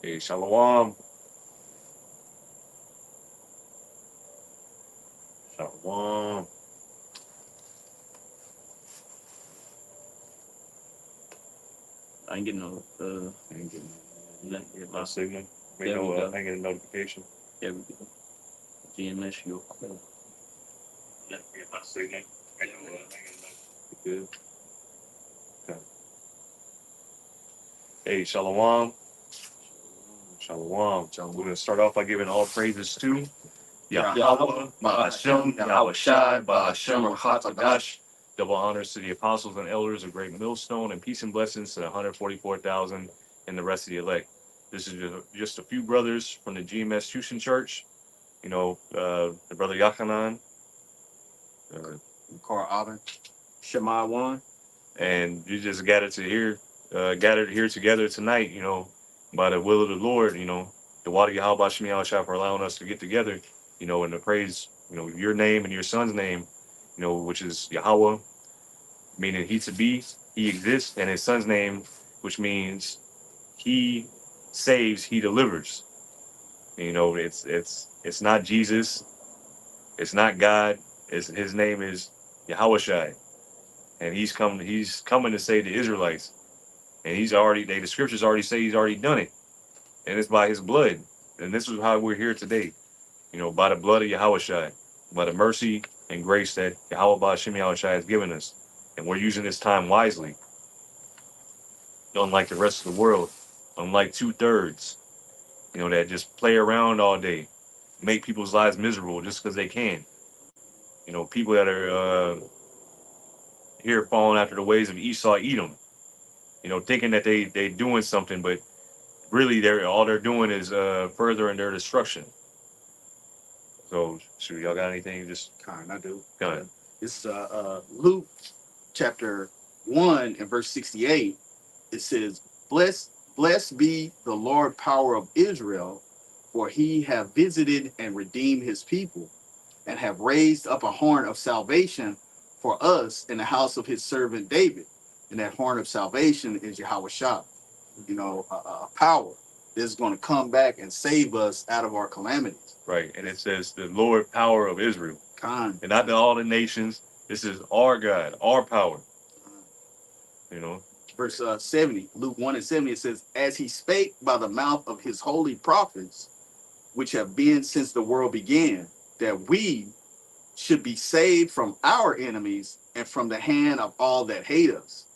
Hey, Shalom. Shalom. I ain't getting no. I ain't getting nothing here. No signal. There we go. I ain't getting a notification. There we go. GMS, you My signal. I ain't getting a good. Okay. Hey, Shalom. Shalom. We're going to start off by giving all praises to Yahweh, Ba'ashem, Yahweh Shai, Ba'ashem, Rahat. Double honors to the apostles and elders of Great Millstone, and peace and blessings to the 144,000 and the rest of the elect. This is just a few brothers from the GMS Houston Church. The brother Yachanan, Carl Alvin, Shemai One. and you just gathered here together tonight, by the will of the Lord, the water Yahweh Shem Yahweh Shai for allowing us to get together, and to praise, your name and your son's name, which is Yahweh, meaning he to be, he exists, and his son's name, which means he saves, he delivers. It's not Jesus, it's not God, his name is Yahweh Shai, and he's coming to save the Israelites. And the scriptures already say he's already done it. And it's by his blood. And this is how we're here today. By the blood of Yahweh Shai, by the mercy and grace that Yahweh Ba'ashem Yahweh Shai has given us. And we're using this time wisely. Unlike the rest of the world. Unlike 2/3, that just play around all day. Make people's lives miserable just because they can. People that are here falling after the ways of Esau, Edom. Thinking that they doing something, but really they're doing is furthering their destruction. So, y'all got anything? Just I do. go ahead. It's Luke chapter 1 and verse 68. It says, Blessed be the Lord power of Israel, for he have visited and redeemed his people, and have raised up a horn of salvation for us in the house of his servant David. And that horn of salvation is Yahweh Shah, power that's going to come back and save us out of our calamities. Right, and it says the Lord power of Israel, Khan. and not all the nations. This is our God, our power. Verse 70, Luke 1 and 70, it says, As he spake by the mouth of his holy prophets, which have been since the world began, that we should be saved from our enemies and from the hand of all that hate us.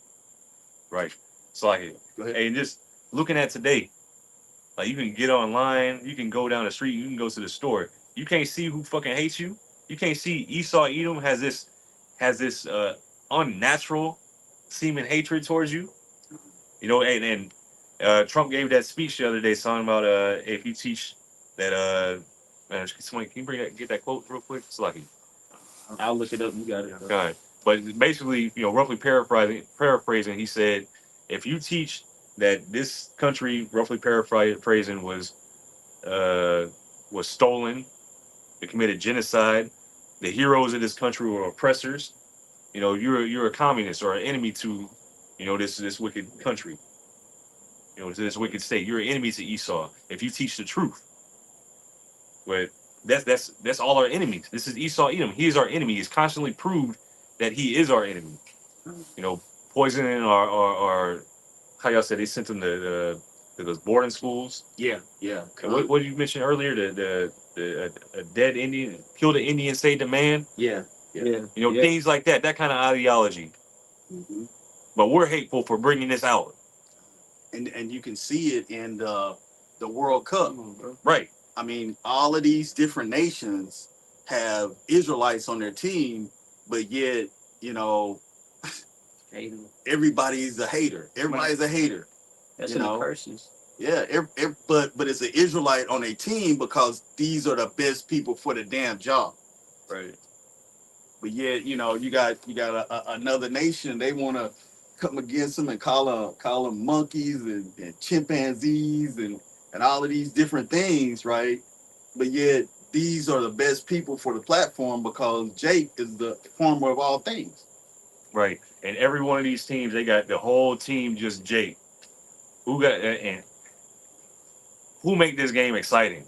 Right. It's like, Go ahead. hey, just looking at today, like you can get online, you can go down the street, you can go to the store. You can't see who fucking hates you. You can't see Esau Edom has this unnatural seeming hatred towards you. And Trump gave that speech the other day talking about if you teach that man, somebody can you get that quote real quick? It's lucky. I'll look it up. You got it. All right. But basically, roughly paraphrasing, he said, if you teach that this country, roughly paraphrasing, was stolen, they committed genocide, the heroes of this country were oppressors, you're a communist or an enemy to, this wicked country, to this wicked state. You're an enemy to Esau if you teach the truth. But that's all our enemies. This is Esau Edom. He is our enemy. He's constantly proved that he is our enemy. Poisoning our how y'all said they sent them to those boarding schools. Yeah. And what did you mention earlier? A dead Indian killed an Indian, saved a man. Yeah. Things like that. That kind of ideology. Mm-hmm. But we're hateful for bringing this out. And you can see it in the World Cup. Right. I mean, all of these different nations have Israelites on their team, but yet, everybody's a hater. Everybody's a hater. That's in the curses. Yeah, but it's an Israelite on a team because these are the best people for the damn job. Right. But yet, you got another nation. They want to come against them and call them monkeys and chimpanzees and all of these different things, right? But yet, these are the best people for the platform because Jake is the former of all things. Right. And every one of these teams, they got the whole team just Jake. Who got and who make this game exciting?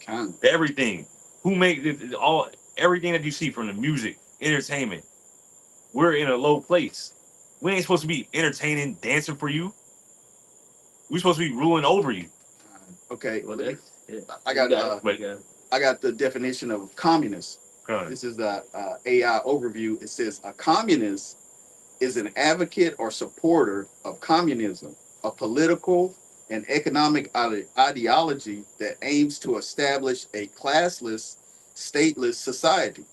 Kind Everything. Who make it all? Everything that you see from the music, entertainment. We're in a low place. We ain't supposed to be entertaining, dancing for you. We're supposed to be ruling over you. Okay. Well, that's yeah. I got But I got the definition of communist. This is the AI overview. It says a communist is an advocate or supporter of communism, a political and economic ideology that aims to establish a classless, stateless society.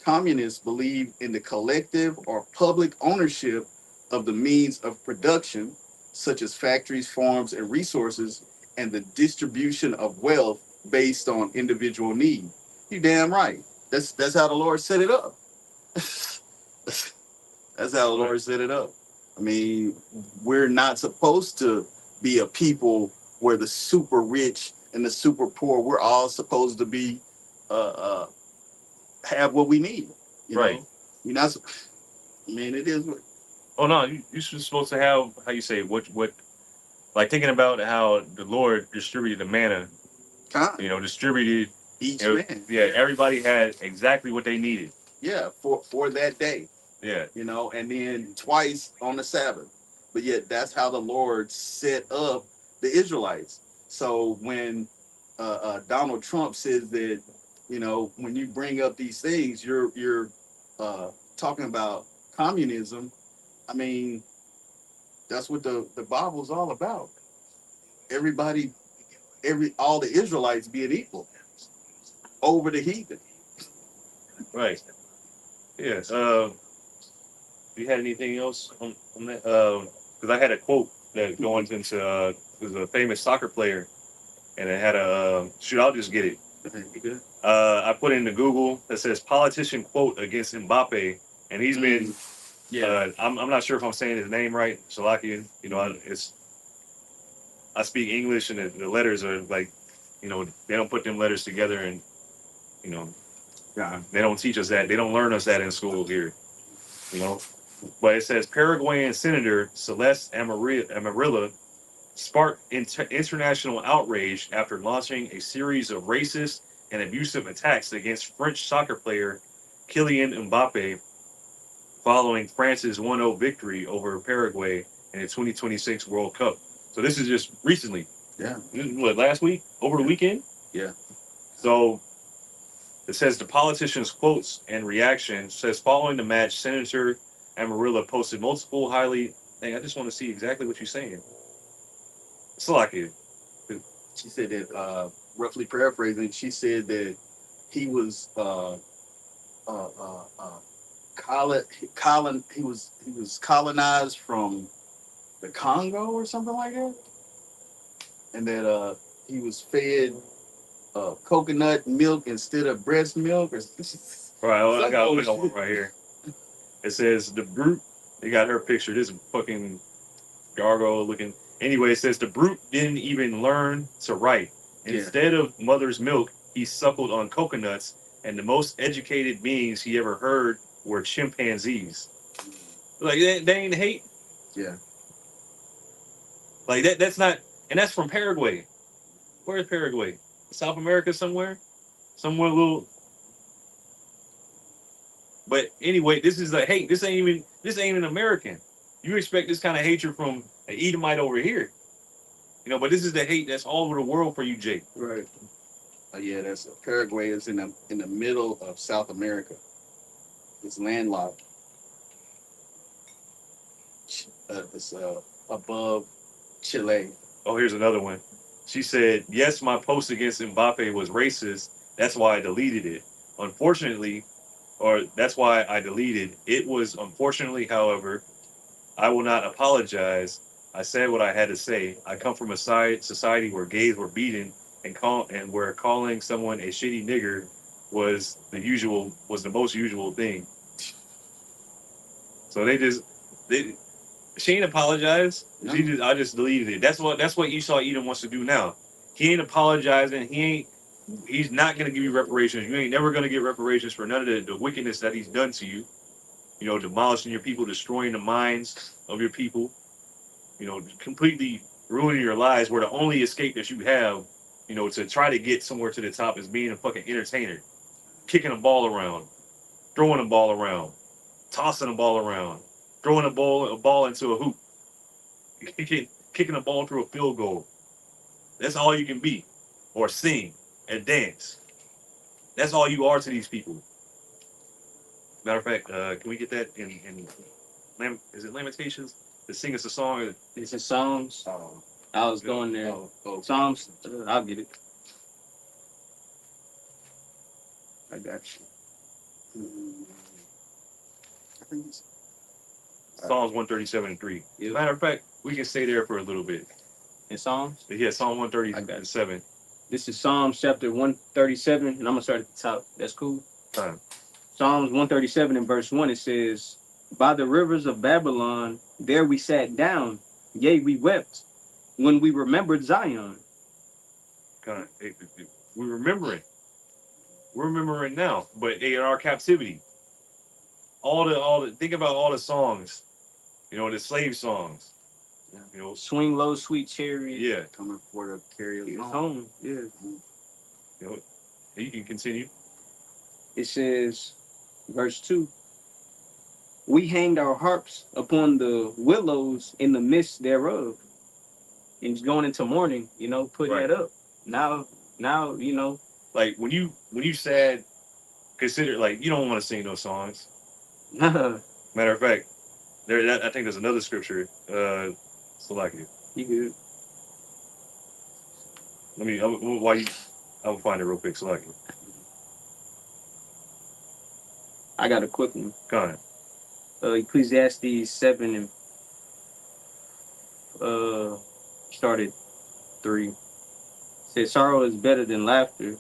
Communists believe in the collective or public ownership of the means of production, such as factories, farms, and resources, and the distribution of wealth based on individual need. You damn right. That's how the Lord set it up. That's how the Lord set it up. I mean, we're not supposed to be a people where the super rich and the super poor, we're all supposed to be have what we need. You Right. know? You're not I mean, it is what oh no, you're supposed to have how you say what like thinking about how the Lord distributed the manna. kind Distributed. each man. Yeah, everybody had exactly what they needed. Yeah, for that day. Yeah. And then twice on the Sabbath. But yet that's how the Lord set up the Israelites. So when Donald Trump says that, when you bring up these things, you're talking about communism. I mean, that's what the Bible's all about. Everybody, all the Israelites being equal over the heathen. Right. Yes. You had anything else on that? Because I had a quote that going into was a famous soccer player, and it had a shoot. I'll just get it. I put into Google that says politician quote against Mbappe, and he's been. Yeah. I'm not sure if I'm saying his name right. Shalakian. I speak English, and the letters are like, they don't put them letters together, and Yeah. they don't teach us that. They don't learn us that in school here. But it says Paraguayan Senator Celeste Amarilla sparked international outrage after launching a series of racist and abusive attacks against French soccer player Kylian Mbappe following France's 1-0 victory over Paraguay in the 2026 World Cup. So this is just recently. Yeah. What, last week? Over the weekend? Yeah. So it says the politician's quotes and reaction says following the match, Senator Amarilla posted multiple highly. Hey, I just want to see exactly what you're saying. It's like it. She said that, roughly paraphrasing, she said that he was he was colonized from the Congo or something like that, and that he was fed coconut milk instead of breast milk. Or All right, well, I got one right here. It says the brute. They got her picture. This fucking gargoyle looking. Anyway, it says the brute didn't even learn to write. Instead of mother's milk, he suckled on coconuts, and the most educated beings he ever heard were chimpanzees. Like they ain't hate. Yeah. Like that's not, and that's from Paraguay. Where's Paraguay? South America somewhere? Somewhere little. But anyway, this is a hate. This ain't even American. You expect this kind of hatred from an Edomite over here. But this is the hate that's all over the world for you, Jake. Right. Yeah, that's Paraguay is in the middle of South America. It's landlocked. It's above Chile. Oh, here's another one. She said, "Yes, my post against Mbappe was racist. That's why I deleted it. Unfortunately, or that's why I deleted it was unfortunately, however, I will not apologize. I said what I had to say. I come from a society where gays were beaten and where calling someone a shitty nigger was the most usual thing. So she ain't apologized. No. I just deleted it. That's what Esau Edom wants to do now. He ain't apologizing. He's not gonna give you reparations. You ain't never gonna get reparations for none of the wickedness that he's done to you. Demolishing your people, destroying the minds of your people. Completely ruining your lives. Where the only escape that you have you know, to try to get somewhere to the top is being a fucking entertainer, kicking a ball around, throwing a ball around, tossing a ball around, throwing a ball into a hoop, kicking a ball through a field goal. That's all you can be, or sing and dance. That's all you are to these people. Matter of fact, can we get that is it Lamentations? To sing us a song. It's in Psalms. I was going there. Psalms. I'll get it. I got you. I think it's Psalms 137:3. Yeah. Matter of fact, we can stay there for a little bit. In Psalms. Yeah, Psalm 137. This is Psalms chapter 137, and I'm gonna start at the top. That's cool. Fine. Psalms 137 and verse 1, it says, "By the rivers of Babylon, there we sat down, yea, we wept, when we remembered Zion." Kind of, we're remembering. We're remembering now, but they in our captivity. All the think about all the songs, you know, the slave songs. You know, Swing low, sweet chariot. yeah, coming for to carry It's us home. home. Yeah. you know, you can continue. It says, verse 2, "We hanged our harps upon the willows in the midst thereof." And just going into mourning, you know, put Right. that up. Now, you know, Like when you said, consider like you don't want to sing those songs. you Matter of fact, I think there's another scripture. Salakia. good. Let me. I'll find it real quick. Salakia. I got a quick one. Go ahead. Ecclesiastes 7 and started 3. Says, "Sorrow is better than laughter,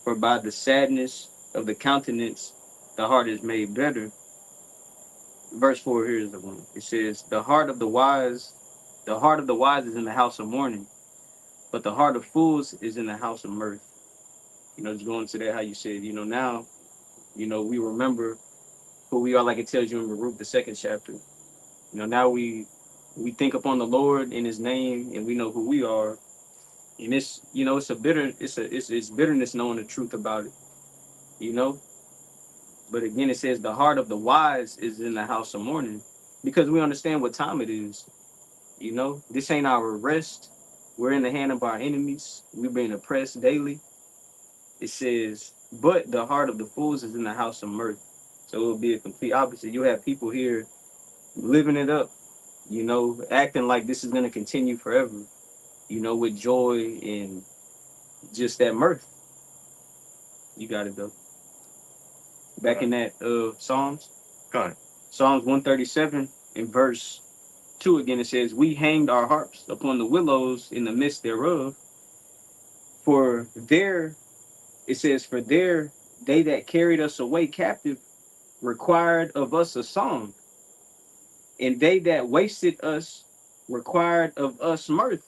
for by the sadness of the countenance the heart is made better." Verse 4, here's the one. It says, the heart of the wise is in the house of mourning, but the heart of fools is in the house of mirth." You know, just going to that, how you said, you know, now, you know, we remember who we are, like it tells you in Baruch, the 2nd chapter. You know, now we think upon the Lord in his name, and we know who we are. And it's, you know, it's bitterness knowing the truth about it, you know. But again, it says the heart of the wise is in the house of mourning, because we understand what time it is. You know, this ain't our rest. We're in the hand of our enemies. We're being oppressed daily. It says, but the heart of the fools is in the house of mirth. So it will be a complete opposite. You have people here living it up, you know, acting like this is going to continue forever, you know, with joy and just that mirth. You got it, though. Back in that Psalms. Go ahead. Psalms 137 in verse 2 again, it says, "We hanged our harps upon the willows in the midst thereof. For there," it says, "for there they that carried us away captive required of us a song, and they that wasted us required of us mirth,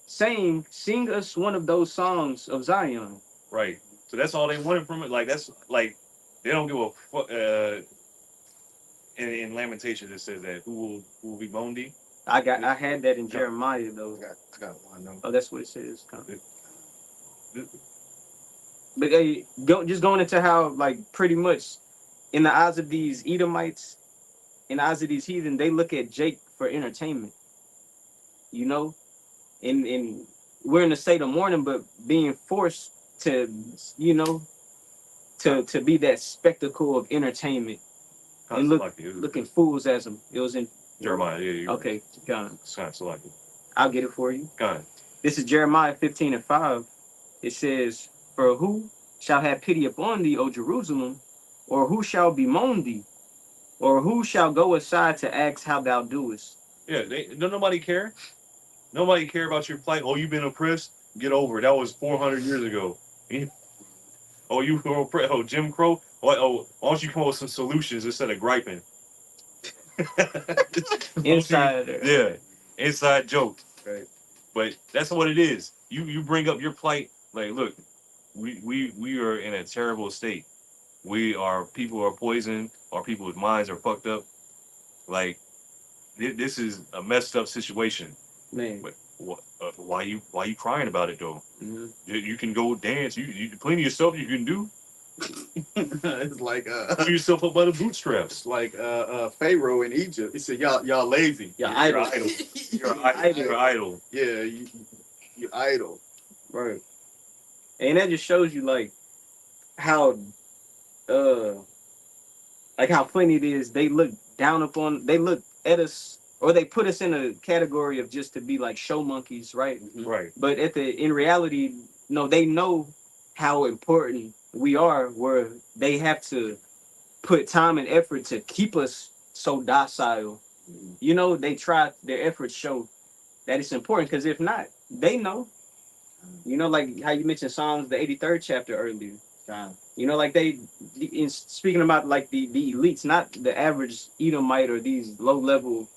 saying, Sing us one of those songs of Zion." Right. So that's all they wanted from it. Like that's like they don't give a fuck. In Lamentations it says that who will be Bondi. I had that in Jeremiah though. I got one though. Oh, that's what it says. But just going into how, like, pretty much in the eyes of these Edomites, in the eyes of these heathen, they look at Jake for entertainment. You know, and we're in a state of mourning, but being forced to, you know, to be that spectacle of entertainment. And looking fools as them. It was in Jeremiah. Yeah. Okay, got it. It's kind of selected. I'll get it for you. Go ahead. This is Jeremiah 15 and 5. It says, "For who shall have pity upon thee, O Jerusalem? Or who shall bemoan thee? Or who shall go aside to ask how thou doest?" Yeah, don't nobody care. Nobody care about your plight. Oh, you've been oppressed. Get over it. That was 400 years ago. Oh, you were oppressed. Oh, Jim Crow. Oh, why don't you come up with some solutions instead of griping? Insider. Yeah, inside joke. Right. But that's what it is. You bring up your plight. Like, look, we are in a terrible state. People are poisoned. Our people's minds are fucked up. Like, this is a messed up situation. Man. But Why you crying about it though? Mhm. You can go dance. You plenty of stuff you can do. It's like Pull yourself up by the bootstraps. Pharaoh in Egypt. He said, y'all lazy. Yeah, You're idol. idle. You're Idle. idle. You're idle. Yeah, you idle. Right. And that just shows you like how uh like how funny it is. They look down upon, they look at us, or they put us in a category of just to be like show monkeys, right? Right. But in reality, no, they know how important we are, where they have to put time and effort to keep us so docile. You know, they try, their efforts show that it's important, because if not, they know. You know, like how you mentioned Psalms, the 83rd chapter earlier. You know, like they, in speaking about like the elites, not the average Edomite or these low level,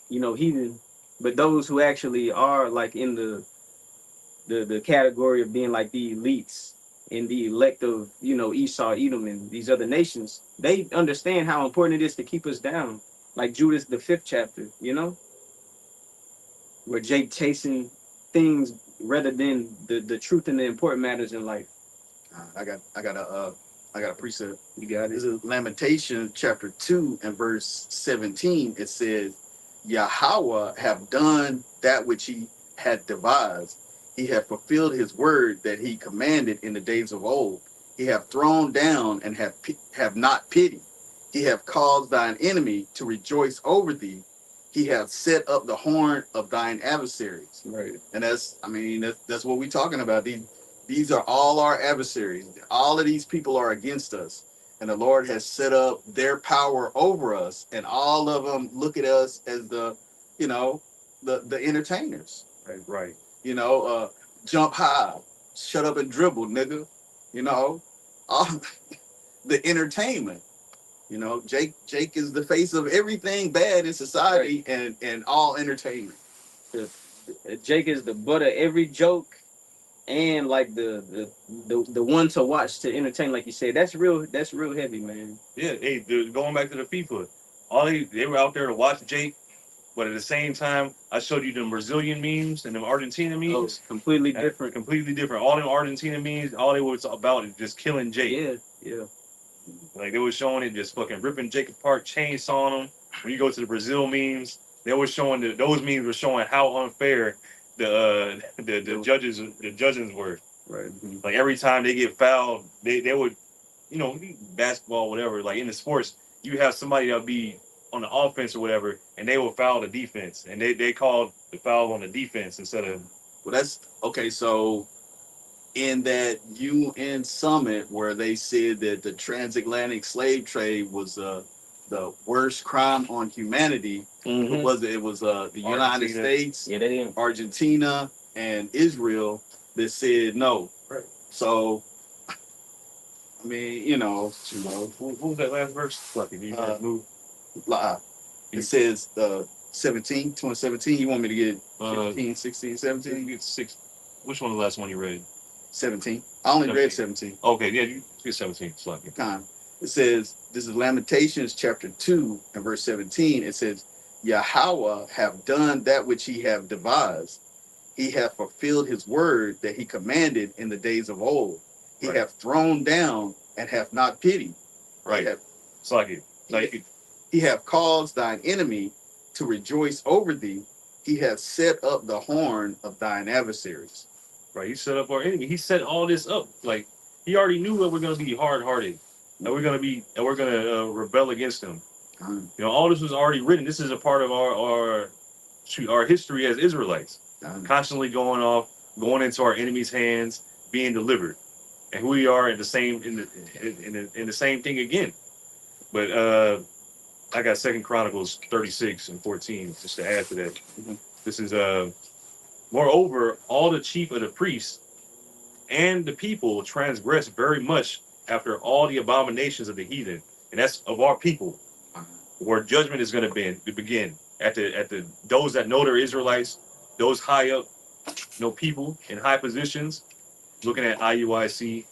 you know, heathen, but those who actually are like in the category of being like the elites and the elect of, you know, Esau, Edom, and these other nations. They understand how important it is to keep us down. Like Judas, the 5th chapter, you know, where Jake chasing things rather than the truth and the important matters in life. I got a precept. You got This it. is Lamentation chapter 2 and verse 17. It says, Yahweh have done that which he had devised. He have fulfilled his word that he commanded in the days of old. He have thrown down and have not pity. He have caused thine enemy to rejoice over thee. He have set up the horn of thine adversaries. Right. And that's what we're talking about. These are all our adversaries. All of these people are against us. And the Lord has set up their power over us. And all of them look at us as the entertainers. Right. Jump high, shut up and dribble, nigga. All the entertainment. Jake is the face of everything bad in society, and all entertainment. Jake is the butt of every joke, and like the one to watch to entertain, like you said. That's real heavy, man. Yeah. Hey, going back to the FIFA, they were out there to watch Jake, but at the same time, I showed you them Brazilian memes and them Argentina memes. Completely different. Completely different. All them Argentina memes, all they was about is just killing Jake. Yeah. Like they were showing it just fucking ripping Jake apart, chainsawing him. When you go to the Brazil memes, they were showing those memes were showing how unfair the judges were. Right. Like every time they get fouled, they would, basketball, whatever. Like in the sports, you have somebody that'll be on the offense or whatever, and they will foul the defense, and they called the foul on the defense instead of. Well, that's okay. So, in that UN summit where they said that the transatlantic slave trade was the worst crime on humanity, Mhm. it was the United States, Yeah, they didn't. Argentina, and Israel that said no. Right. So, I mean, What was that last verse? Fuck it, you move. It says 2017. You want me to get 15, 16, You 17? get 6. Which one was the last one you read? 17. I only read 17. Okay, yeah, you get 17. Fuck it. It says, this is Lamentations chapter 2 and verse 17. It says, Yahweh have done that which he have devised. He hath fulfilled his word that he commanded in the days of old. He Right. hath thrown down and hath not pity. Right. It's like it. He hath caused thine enemy to rejoice over thee. He hath set up the horn of thine adversaries. Right. He set up our enemy. He set all this up. Like he already knew that we're gonna be hard-hearted. That we're gonna rebel against him. All this was already written. This is a part of our history as Israelites. Constantly going into our enemy's hands, being delivered, and we are in the same thing again. But I got 2 Chronicles 36 and 14 just to add to that. Mhm. This is moreover, all the chief of the priests and the people transgress very much after all the abominations of the heathen, and that's of our people, where judgment is going to begin at the those that know they're Israelites, those high up, people in high positions. Looking at IUIC,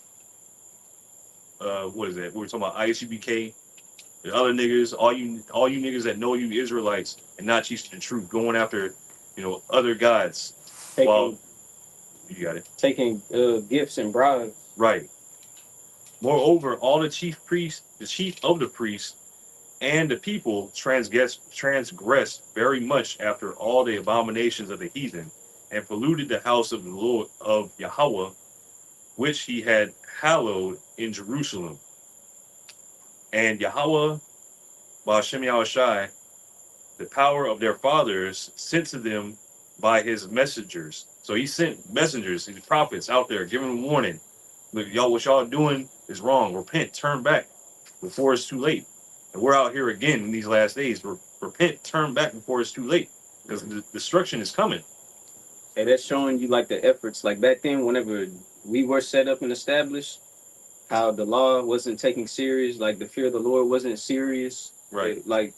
what is that? We're talking about ISUBK. The other niggas, all you niggas that know you Israelites and not teach the truth, going after, other gods. Well, you got it. taking gifts and bribes. Right. Moreover, all the chief priests, the chief of the priests, and the people transgressed very much after all the abominations of the heathen, and polluted the house of the Lord of Yahweh, which he had hallowed in Jerusalem. And Yahweh, Ba'ashem Yahushai, the power of their fathers, sent to them by his messengers. So he sent messengers, his prophets out there, giving them warning. Look, y'all, what y'all doing is wrong. Repent, turn back before it's too late. And we're out here again in these last days. Repent, turn back before it's too late, because the destruction is coming. And that's showing you like the efforts. Like back then, whenever we were set up and established, how the law wasn't taken serious, like the fear of the Lord wasn't serious. Right. Like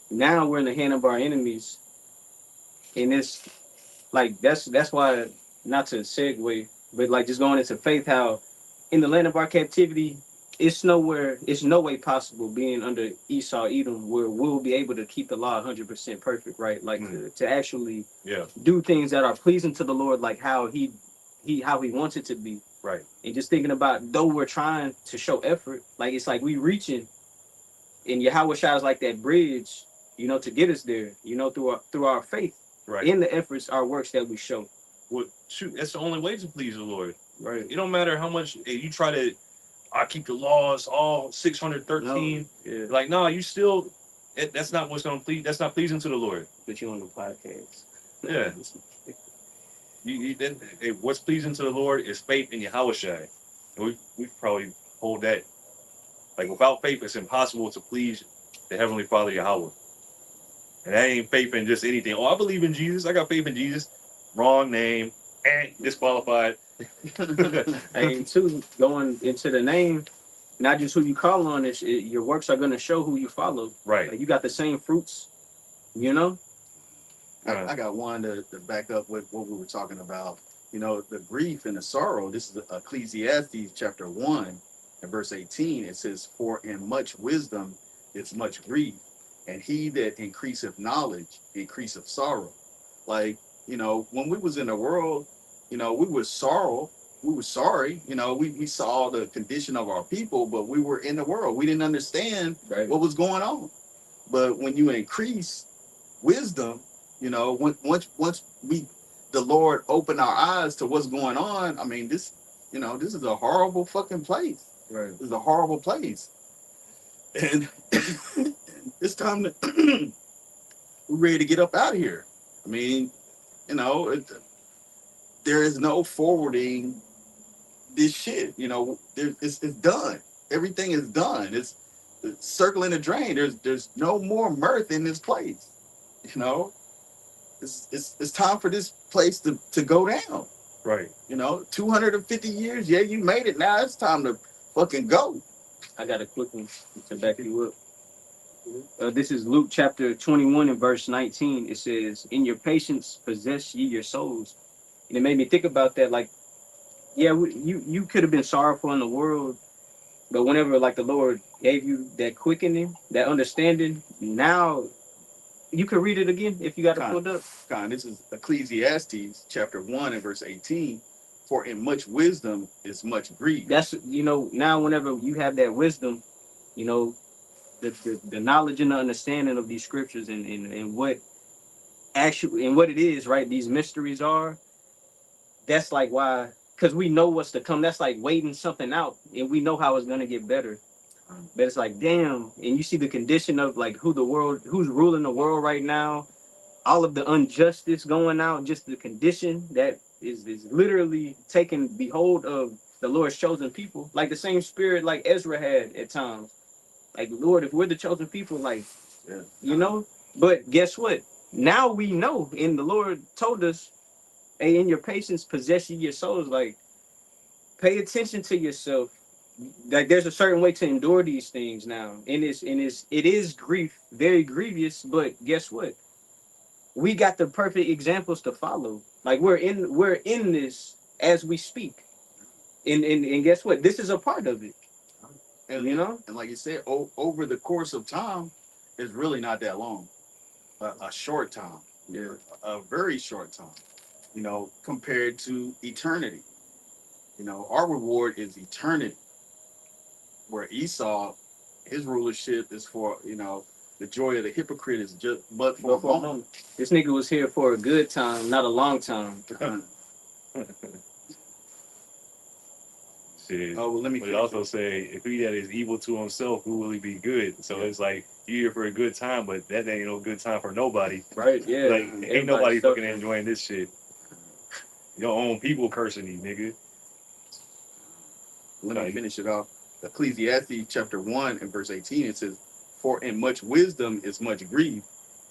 now we're in the hand of our enemies. And it's like that's why, not to segue, but like just going into faith, how in the land of our captivity, it's no way possible being under Esau, Edom, where we'll be able to keep the law 100% perfect, right? Like to actually do things that are pleasing to the Lord, like how he wants it to be. Right. And just thinking about, though we're trying to show effort, like it's like we reaching, and Yahweh Shai is like that bridge, you know, to get us there, you know, through our faith. Right. In the efforts, our works that we show. Well, shoot, that's the only way to please the Lord. Right. It don't matter how much you try to. I keep the laws, all 613. No. Yeah. Like, no, you still. That's not what's gonna please. That's not pleasing to the Lord. But you on the podcast. Yeah. What's pleasing to the Lord is faith in Yahushua. And we probably hold that. Like, without faith, it's impossible to please the Heavenly Father Yahweh. And that ain't faith in just anything. Oh, I believe in Jesus. I got faith in Jesus. Wrong name. Disqualified. And two, going into the name, not just who you call on, your works are going to show who you follow. Right. Like you got the same fruits, you know? I got one to back up with what we were talking about. You know, the grief and the sorrow. This is Ecclesiastes chapter 1 and verse 18. It says, "For in much wisdom is much grief, and he that increaseth knowledge increaseth sorrow." Like, you know, when we was in the world, you know, we were sorry, you know, we saw the condition of our people, but we were in the world. We didn't understand what was going on. But when you increase wisdom, you know, once the Lord opened our eyes to what's going on, I mean, this is a horrible fucking place. Right. This is a horrible place. And it's time to we're ready to get up out of here. I mean, you know, there is no forwarding this shit. You know, it's done. Everything is done. It's circling the drain. There's no more mirth in this place. You know, it's time for this place to go down. Right. You know, 250 years. Yeah, you made it. Now it's time to fucking go. I got a quick one to back you up. This is Luke chapter 21 and verse 19. It says, "In your patience possess ye your souls." And it made me think about that. Like, yeah, you could have been sorrowful in the world, but whenever like the Lord gave you that quickening, that understanding, now you can read it again if you got it pulled up. This is Ecclesiastes chapter 1 and verse 18. "For in much wisdom is much grief." That's, you know, now whenever you have that wisdom, you know, the knowledge and the understanding of these scriptures and what actually and what it is, right? These mysteries are. That's like why, because we know what's to come. That's like waiting something out, and we know how it's gonna get better. But it's like, damn, and you see the condition of like who's ruling the world right now, all of the injustice going out, just the condition that is literally taking behold of the Lord's chosen people, like the same spirit like Ezra had at times. Like, Lord, if we're the chosen people, like, you know, but guess what? Now we know, and the Lord told us, "Hey, in your patience, possess ye your souls." Like, pay attention to yourself. Like, there's a certain way to endure these things now, and it is grief, very grievous. But guess what? We got the perfect examples to follow. Like, we're in this as we speak, and guess what? This is a part of it. And, you know, and like you said, over the course of time, it's really not that long. A short time. Yeah. A very short time. compared to eternity. Our reward is eternity, where Esau, his rulership is for, the joy of the hypocrite is just but for But a for a moment. moment, this nigga was here for a good time, not a long time. Shit. Oh, well, let me But it finish also it. say, if he that is evil to himself, who will he be good? So Yeah. it's like you here for a good time, but that ain't no good time for nobody. Right? Yeah. Like ain't Everybody nobody fucking suffering. enjoying this shit. Your own people cursing you, nigga. Let me Like, finish it off. Ecclesiastes chapter 1 and verse 18, it says, "For in much wisdom is much grief,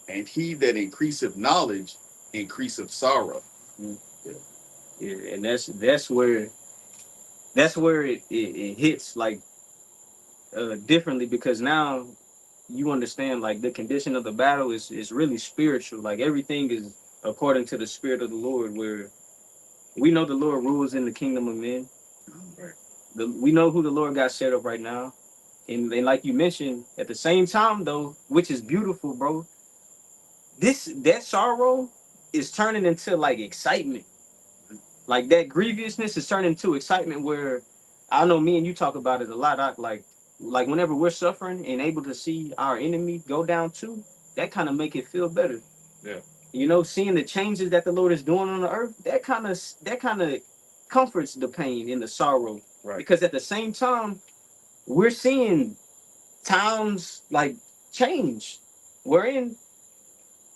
and he that increaseth knowledge increaseth sorrow." Yeah, and that's where it hits like differently, because now you understand like the condition of the battle is really spiritual. Like everything is according to the spirit of the Lord, where we know the Lord rules in the kingdom of men. Right. We know who the Lord got set up right now. And like you mentioned, at the same time though, which is beautiful, bro, that sorrow is turning into like excitement. Like that grievousness is turning into excitement, where I know me and you talk about it a lot. Like whenever we're suffering and able to see our enemy go down too, that kind of make it feel better. yeah, Seeing the changes that the Lord is doing on the earth, that kind of comforts the pain and the sorrow. right. Because at the same time, we're seeing towns like change. We're in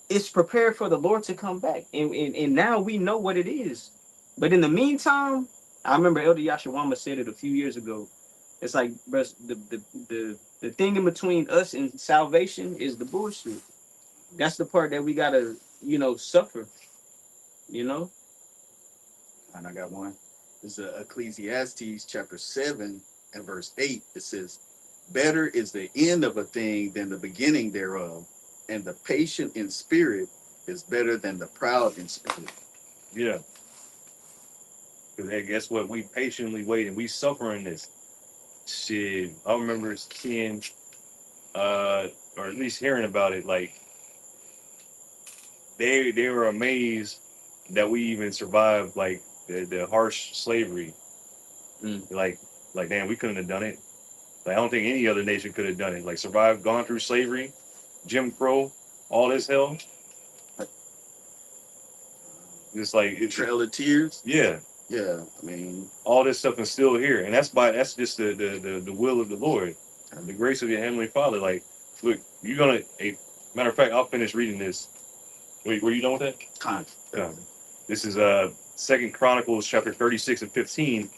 it's prepared for the Lord to come back. And now we know what it is. But in the meantime, I remember Elder Yashawama said it a few years ago. It's like, bro, the thing in between us and salvation is the bullshit. That's the part that we gotta, suffer, you know? And I got one. This is Ecclesiastes chapter 7 and verse 8. It says, "Better is the end of a thing than the beginning thereof, and the patient in spirit is better than the proud in spirit." Yeah. Because hey, guess what? We patiently wait and we suffering this shit. I remember seeing, or at least hearing about it. Like they were amazed that we even survived like the harsh slavery. Mm. Like damn, we couldn't have done it. Like I don't think any other nation could have done it. Like survived, gone through slavery, Jim Crow, all this hell. Just like Trail of Tears. yeah, Yeah, I mean, all this stuff is still here, and that's just the will of the Lord, the grace of your heavenly Father. Like, look, you're gonna. Matter of fact, I'll finish reading this. Wait, were you done with that? kind. Yeah. This is Second Chronicles chapter 36 and 15,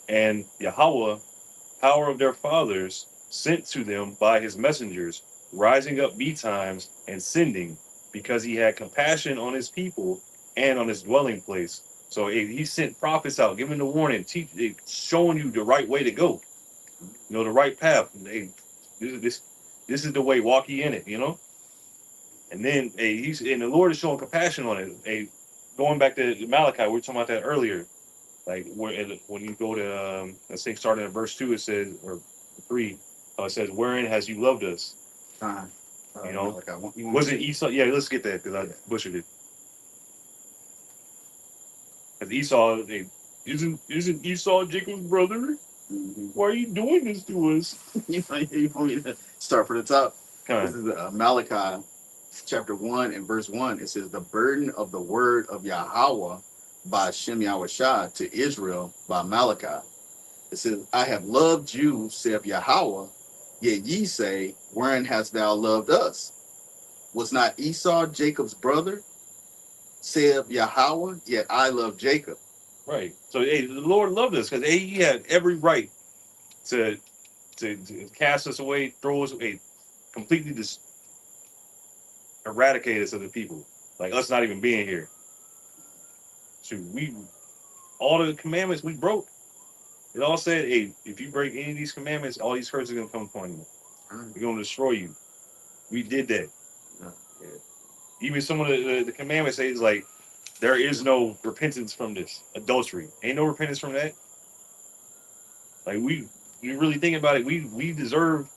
and Yahweh, power of their fathers, sent to them by his messengers, rising up betimes and sending, because he had compassion on his people and on his dwelling place. So he sent prophets out, giving the warning, showing you the right way to go, the right path. This is the way. Walk ye in it. And then and the Lord is showing compassion on it. Going back to Malachi, we were talking about that earlier. Like when you go to I think starting at verse 2, it says, or 3, it says, "Wherein has you loved us?" Kind. Like Was it Esau? Yeah, let's get that because I butchered it. Because Esau, isn't Esau Jacob's brother? Mm-hmm. Why are you doing this to us? You want me to start from the top? Kind This is Malachi chapter 1 and verse 1. It says, "The burden of the word of Yahweh by Shem Yahushua to Israel by Malachi." It says, "I have loved you, saith Yahweh, yet ye say, wherein hast thou loved us? Was not Esau Jacob's brother? Saith Yahweh, yet I love Jacob." right. So the Lord loved us because he had every right to cast us away, throw us away, completely just eradicate us of the people, like us not even being here. So all the commandments we broke. It all said, hey, if you break any of these commandments, all these curses are gonna come upon you. We're gonna destroy you. We did that. Yeah. Even some of the commandments say, like, there is no repentance from this adultery. Ain't no repentance from that. Like you really think about it, we deserve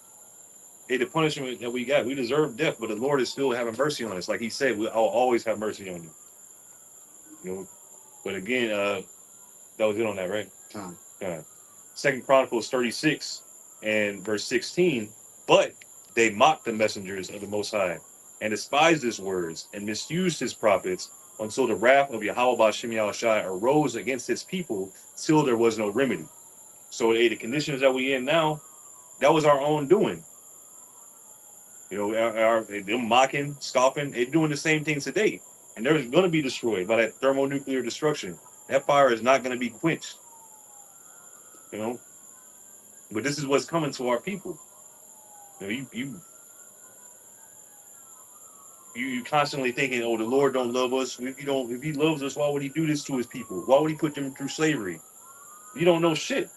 the punishment that we got. We deserve death, but the Lord is still having mercy on us. Like he said, I'll always have mercy on you. But again, that was it on that, right? Con. Second Chronicles 36 and verse 16. But they mocked the messengers of the Most High and despised his words and misused his prophets until the wrath of Yahweh Ba'Shem Yahushai arose against his people till there was no remedy. So, the conditions that we in now, that was our own doing. You know, them mocking, scoffing, they're doing the same thing today. And they're going to be destroyed by that thermonuclear destruction. That fire is not going to be quenched. You know? But this is what's coming to our people. You know, you constantly thinking, oh, the Lord don't love us. If he loves us, why would he do this to his people? Why would he put them through slavery? You don't know shit.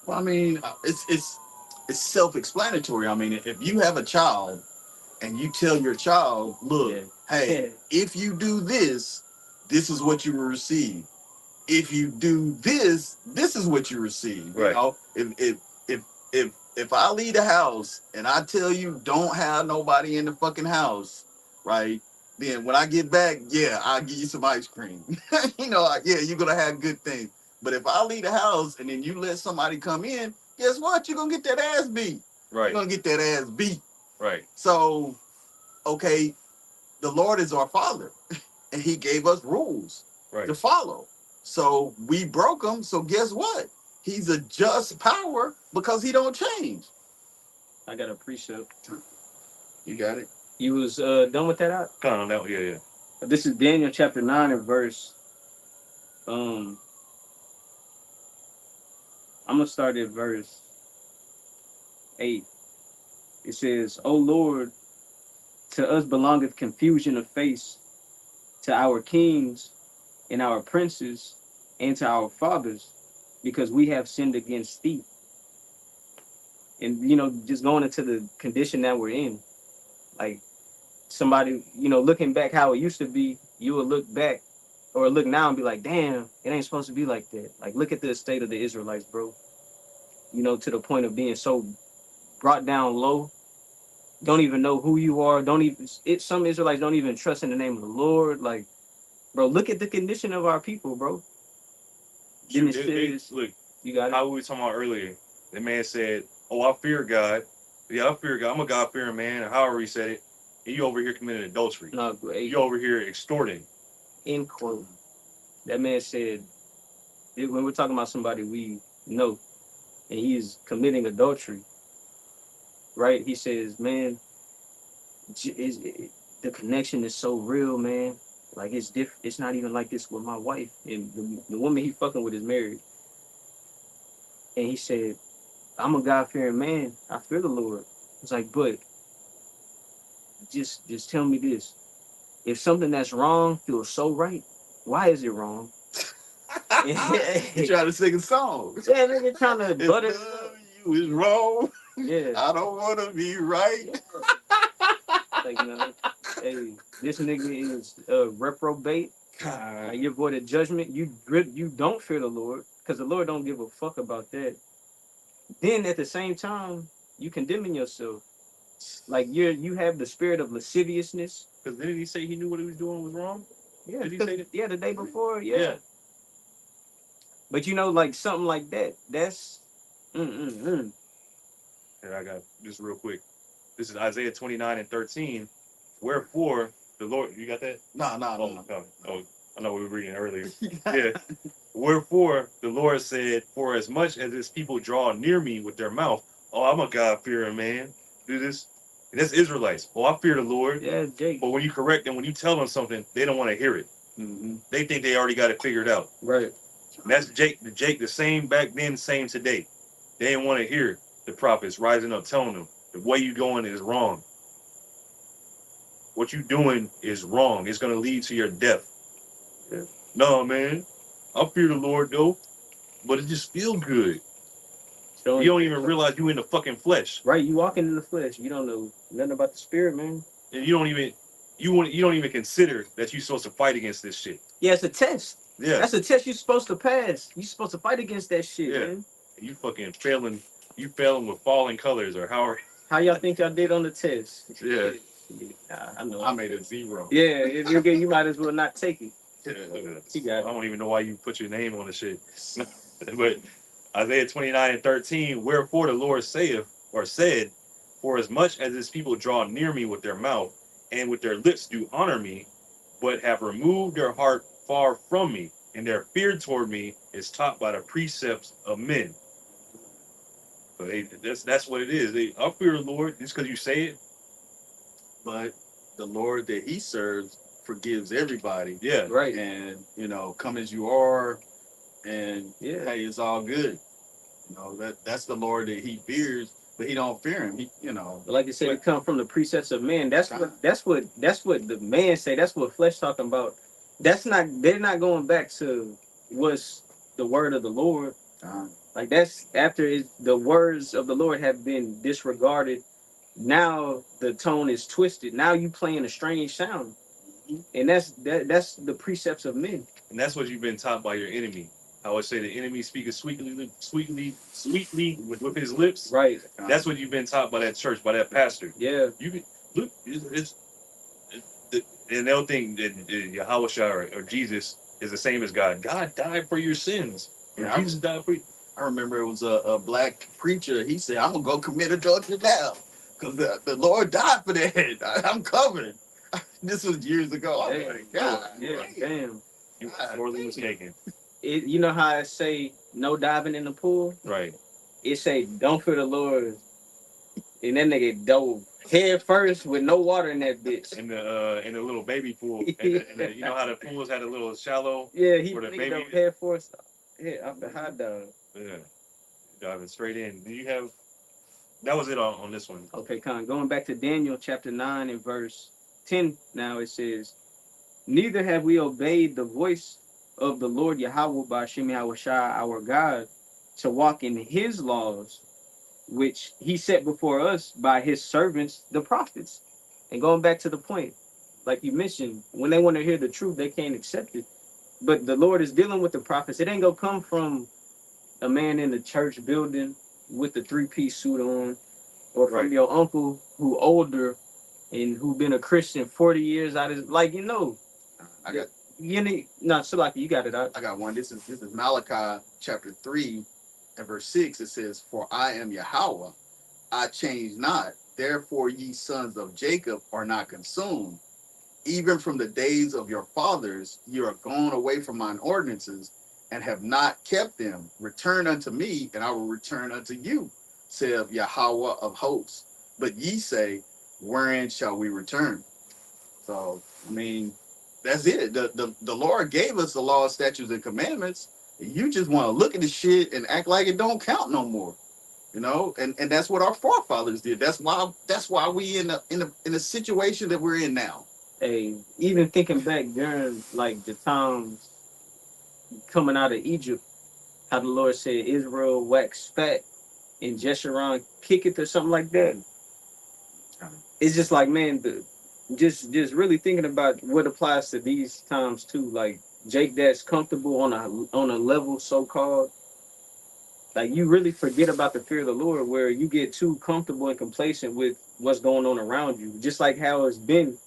Well, I mean, it's self-explanatory. I mean, if you have a child and you tell your child, look, hey, if you do this, this is what you will receive. If you do this, this is what you receive. Right. You know, if I leave the house and I tell you don't have nobody in the fucking house, right? Then when I get back, yeah, I'll give you some ice cream. You know, yeah, you're gonna have good things. But if I leave the house and then you let somebody come in, guess what? You're gonna get that ass beat. Right. You're gonna get that ass beat. Right. So, okay, the Lord is our Father, and He gave us rules Right. to follow. So we broke them. So guess what? He's a just power because He don't change. I got a precept. You got it. You was done with that out? Kind of that, yeah. This is Daniel chapter 9 and verse. I'm gonna start at verse 8. It says, "O Lord, to us belongeth confusion of face, to our kings and our princes, and to our fathers, because we have sinned against thee." And just going into the condition that we're in, like somebody, looking back how it used to be, you would look back or look now and be like, damn, it ain't supposed to be like that. Like, look at the state of the Israelites, bro. To the point of being so brought down low. Don't even know who you are. Some Israelites don't even trust in the name of the Lord. Like, bro, look at the condition of our people, bro. Then it says, look, you got it. how we were talking about earlier. The man said, oh, I fear God. Yeah, I fear God. I'm a God-fearing man. Or however he said it. And you over here committing adultery. No, great. You over here extorting. End quote. That man said, when we're talking about somebody we know, and he's committing adultery, right? He says, man, the connection is so real, man. Like, it's different. It's not even like this with my wife. And the woman he fucking with is married. And he said, I'm a God-fearing man. I fear the Lord. It's like, but just tell me this. If something that's wrong feels so right, why is it wrong? You trying to sing a song. Yeah, nigga trying to If butter. you is wrong, Yeah. I don't want to be right. Like, hey, this nigga is reprobate. Like, you avoided judgment. You don't fear the Lord because the Lord don't give a fuck about that. Then at the same time, you condemning yourself. Like, you have the spirit of lasciviousness. Because didn't he say he knew what he was doing was wrong? Yeah, Did he say that? Yeah, the day before, yeah. But like something like that, that's Here, I got just real quick. This is Isaiah 29 and 13. Wherefore the Lord, you got that? No. Oh, I know we were reading earlier. Yeah. Wherefore the Lord said, for as much as his people draw near me with their mouth, oh, I'm a God-fearing man. Do this. And that's Israelites. Oh, I fear the Lord. Yeah, Jake. But when you correct them, when you tell them something, they don't want to hear it. Mm-hmm. They think they already got it figured out. Right. And that's Jake, the same back then, same today. They didn't want to hear the prophets rising up, telling them the way you going is wrong. What you doing is wrong. It's going to lead to your death. Yeah. No, man. I fear the Lord, though. But it just feels good. You don't even realize you in the fucking flesh. Right, you walking in the flesh. You don't know nothing about the spirit, man. And you don't even consider that you're supposed to fight against this shit. Yeah, it's a test. Yeah. That's a test you're supposed to pass. You're supposed to fight against that shit, man. You fucking failing. You failing with falling colors or how y'all think y'all did on the test? Yeah. I know. I made a 0. Yeah, if you might as well not take it. He got it. I don't even know why you put your name on the shit. But Isaiah 29:13, wherefore the Lord saith or said, for as much as his people draw near me with their mouth and with their lips do honor me, but have removed their heart far from me, and their fear toward me is taught by the precepts of men. So that's what it is. I fear the Lord just because you say it. But the Lord that he serves forgives everybody. Yeah. Right. And, come as you are, and Yeah. hey, it's all good. That's the Lord that he fears, but he don't fear him. But like you said, it come from the precepts of men. That's what the man say. That's what flesh talking about. They're not going back to what's the word of the Lord. Like that's after the words of the Lord have been disregarded. Now the tone is twisted. Now you playing a strange sound, and that's the precepts of men. And that's what you've been taught by your enemy. I would say the enemy speaking sweetly with his lips. Right. That's what you've been taught by that church, by that pastor. Yeah. You can look. And they'll think that Yahweh or Jesus is the same as God. God died for your sins. Yeah, Jesus died for you. I remember it was a black preacher. He said, "I'm gonna go commit adultery now, because the Lord died for that. I'm covered." This was years ago. Oh Damn. my God. Yeah. Damn. You sorely mistaken. You know how I say no diving in the pool? Right. It say don't fear the Lord, and that nigga dove head first with no water in that bitch. In the little baby pool. And you know how the pools had a little shallow. Yeah, he for the nigga baby. dove head first. Yeah, off the hot dog. Yeah. Diving straight in. Do you have? That was it on this one. Okay, Con. Going back to Daniel chapter 9 and verse 10. Now it says, neither have we obeyed the voice of the Lord Yahweh by Shem Yahushua our God to walk in his laws, which he set before us by his servants, the prophets. And going back to the point, like you mentioned, when they want to hear the truth, they can't accept it. But the Lord is dealing with the prophets. It ain't gonna come from a man in the church building with the three-piece suit on, or from your uncle who older and who been a Christian 40 years out of his, like, I got so like you got it out. I got one. This is Malachi chapter 3 and verse 6. It says, "For I am Yahweh, I change not. Therefore ye sons of Jacob are not consumed. Even from the days of your fathers, you are gone away from mine ordinances and have not kept them. Return unto me, and I will return unto you, saith Yahweh of hosts. But ye say, wherein shall we return?" So, I mean, that's it. The Lord gave us the law, statutes, and commandments. You just want to look at the shit and act like it don't count no more. And that's what our forefathers did. That's why we in a situation that we're in now. Hey, even thinking back during like the times coming out of Egypt, how the Lord said Israel waxed fat and Jeshurun kicketh or something like that. It's just like, man, just really thinking about what applies to these times too. Like Jake, that's comfortable on a level so called. Like you really forget about the fear of the Lord, where you get too comfortable and complacent with what's going on around you. Just like how it's been,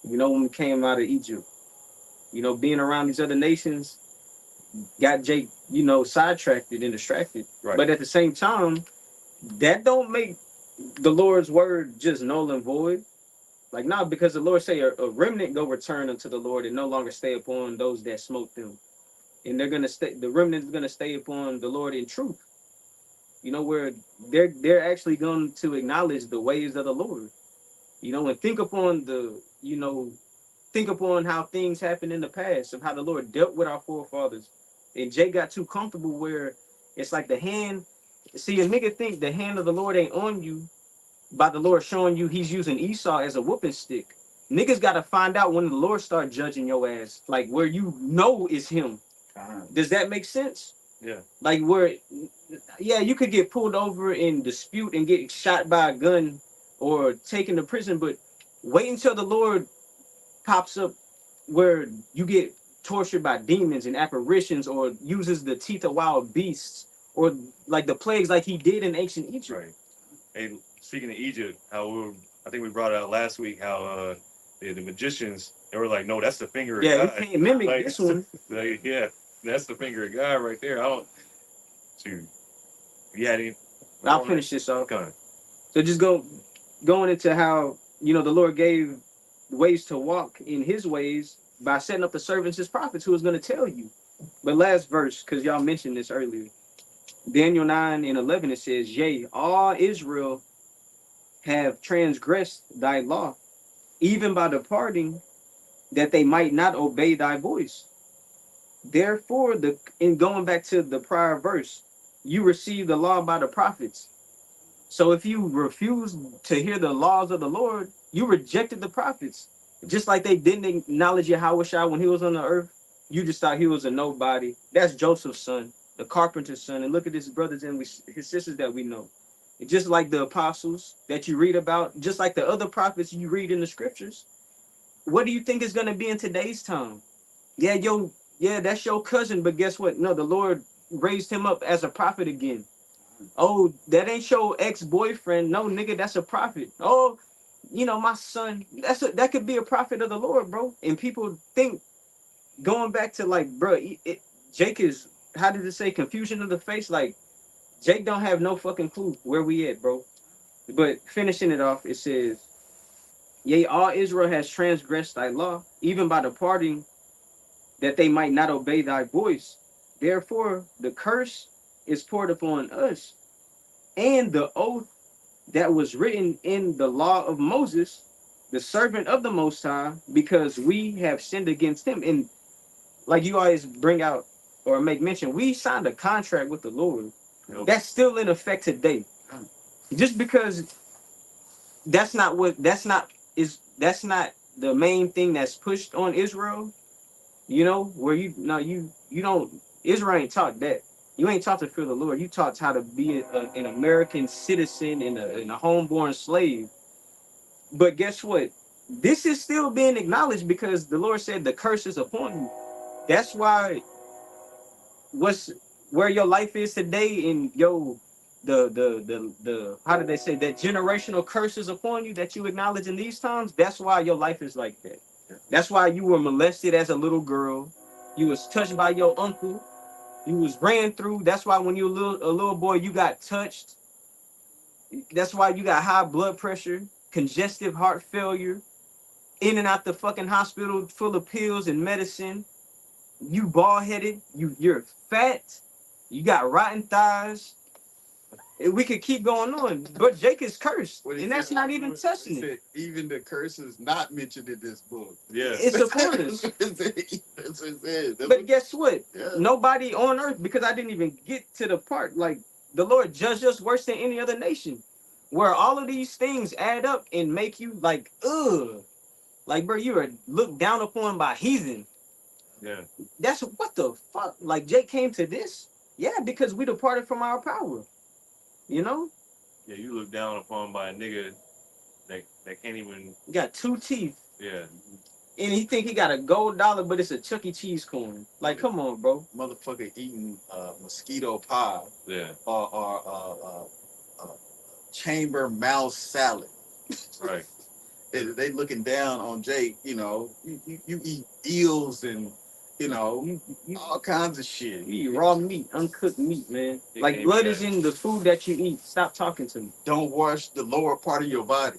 when we came out of Egypt. Being around these other nations got Jake, sidetracked and distracted. Right. But at the same time, that don't make the Lord's word just null and void. Like, nah, because the Lord say a remnant go return unto the Lord and no longer stay upon those that smote them. And they're gonna stay, the remnant is gonna stay upon the Lord in truth. Where they're actually going to acknowledge the ways of the Lord. And think upon think upon how things happened in the past of how the Lord dealt with our forefathers. And Jake got too comfortable where it's like the hand. See, a nigga think the hand of the Lord ain't on you by the Lord showing you he's using Esau as a whooping stick. Niggas got to find out when the Lord start judging your ass, like where is him. Does that make sense? Yeah. Like you could get pulled over in dispute and get shot by a gun or taken to prison, but wait until the Lord pops up where you get tortured by demons and apparitions, or uses the teeth of wild beasts, or like the plagues like he did in ancient Egypt. Right. Hey, speaking of Egypt, I think we brought it out last week how the magicians They were like, no, that's the finger of Yeah, you God. can't mimic Like, this one. like, yeah, that's the finger of God right there. I don't. Shoot. Yeah, I'll finish this off. Okay. So just going into how, the Lord gave ways to walk in his ways by setting up the servants, his prophets, who is going to tell you. But last verse, because y'all mentioned this earlier. Daniel 9:11, it says, yea, all Israel have transgressed thy law, even by departing, that they might not obey thy voice. Therefore, in going back to the prior verse, you received the law by the prophets. So if you refuse to hear the laws of the Lord, you rejected the prophets. Just like they didn't acknowledge Yahushua when he was on the earth, you just thought he was a nobody. That's Joseph's son, the carpenter's son. And look at his brothers and his sisters that we know. Just like the apostles that you read about, just like the other prophets you read in the scriptures. What do you think is going to be in today's time? Yeah, that's your cousin, but guess what? No, the Lord raised him up as a prophet again. Oh, that ain't your ex-boyfriend. No, nigga, that's a prophet. Oh, my son, that could be a prophet of the Lord, bro. And people think, going back to like, bro, Jake is, how did it say, confusion of the face? Like, Jake don't have no fucking clue where we at, bro. But finishing it off, it says, yea, all Israel has transgressed thy law, even by departing, that they might not obey thy voice. Therefore, the curse is poured upon us, and the oath that was written in the law of Moses, the servant of the Most High, because we have sinned against him. And like you always bring out or make mention, we signed a contract with the Lord. Yep. That's still in effect today. Just because that's not the main thing that's pushed on Israel, where you don't, Israel ain't taught that. You ain't taught to fear the Lord. You taught how to be an American citizen and a homeborn slave. But guess what? This is still being acknowledged because the Lord said the curse is upon you. That's why where your life is today and the how did they say that generational curses upon you that you acknowledge in these times? That's why your life is like that. That's why you were molested as a little girl. You was touched by your uncle. You was ran through. That's why when you were a little boy, you got touched. That's why you got high blood pressure, congestive heart failure, in and out the fucking hospital full of pills and medicine. You bald-headed. You're fat. You got rotten thighs. We could keep going on, but Jake is cursed, and that's not even touching it. Even the curse is not mentioned in this book. Yeah, it's upon us. That's what it says. But guess what? Yeah. Nobody on earth, because I didn't even get to the part, like the Lord judged us worse than any other nation, where all of these things add up and make you like, ugh, like bro, you are looked down upon by heathen. Yeah, that's what the fuck. Like Jake came to this, yeah, because we departed from our power. Yeah, you look down upon by a nigga that can't even. He got 2 teeth. Yeah. And he think he got a gold dollar, but it's a Chuck E. Cheese coin. Like, come on, bro. Motherfucker eating mosquito pie. Yeah. Or chamber mouse salad. Right. They looking down on Jake. You eat eels and all kinds of shit. You eat raw meat, uncooked meat, man. Like blood is in the food that you eat. Stop talking to me. Don't wash the lower part of your body.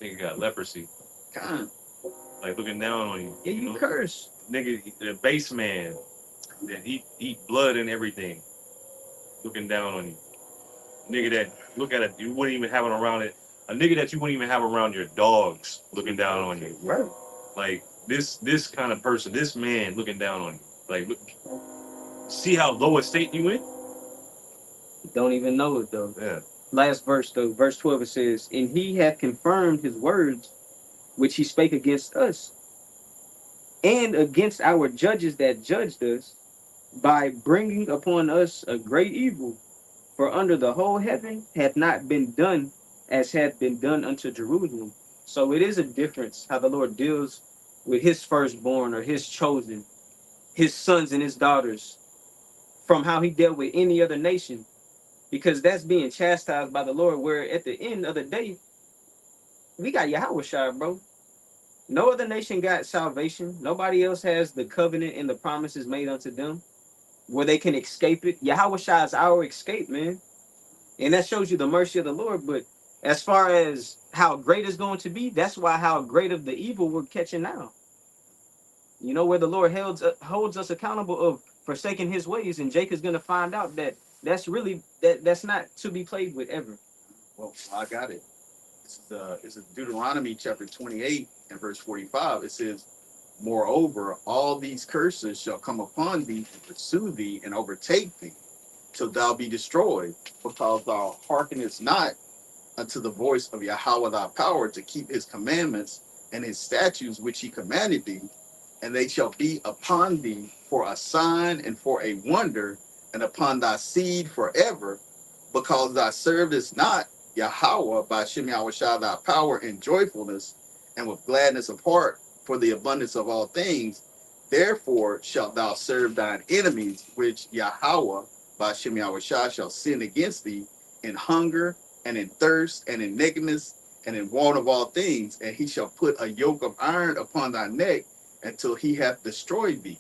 Nigga got leprosy. God. Like looking down on you. Yeah, you curse. Nigga, the base man that eat blood and everything. Looking down on you. Nigga that look at it, you wouldn't even have it around it. A nigga that you wouldn't even have around your dogs looking down on you. Right. Like this kind of person, this man looking down on you. Like look, see how low a state you in? Don't even know it though. Yeah. Last verse though, verse 12, it says, and he hath confirmed his words which he spake against us, and against our judges that judged us, by bringing upon us a great evil. For under the whole heaven hath not been done as hath been done unto Jerusalem. So it is a difference how the Lord deals with his firstborn or his chosen, his sons and his daughters, from how he dealt with any other nation. Because that's being chastised by the Lord, where at the end of the day, we got Yahushua, bro. No other nation got salvation. Nobody else has the covenant and the promises made unto them where they can escape it. Yahweh Shai is our escape, man. And that shows you the mercy of the Lord. But as far as how great it's going to be, that's why how great of the evil we're catching now. You know, where the Lord holds us accountable of forsaking his ways, and Jacob's gonna find out that that's not to be played with ever. Well, I got it. It's Deuteronomy chapter 28 and verse 45. It says, moreover, all these curses shall come upon thee and pursue thee and overtake thee, till thou be destroyed, because thou hearkenest not unto the voice of Yahweh thy power to keep his commandments and his statutes which he commanded thee, and they shall be upon thee for a sign and for a wonder, and upon thy seed forever, because thou servest not Yahweh by Shem Yahweh Shai thy power and joyfulness, and with gladness of heart for the abundance of all things. Therefore shalt thou serve thine enemies, which Yahweh by Shem Yahweh Shai shall send against thee in hunger and in thirst and in nakedness and in want of all things, and he shall put a yoke of iron upon thy neck until he hath destroyed thee.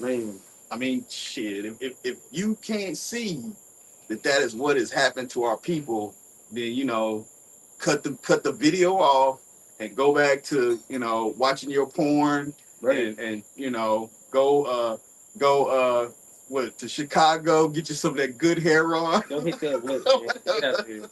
Man, I mean, shit, if you can't see that is what has happened to our people, then, you know, cut the video off and go back to, you know, watching your porn, right. and you know, go what, to Chicago, get you some of that good hair on. Don't hit that lick, man. Get out of here.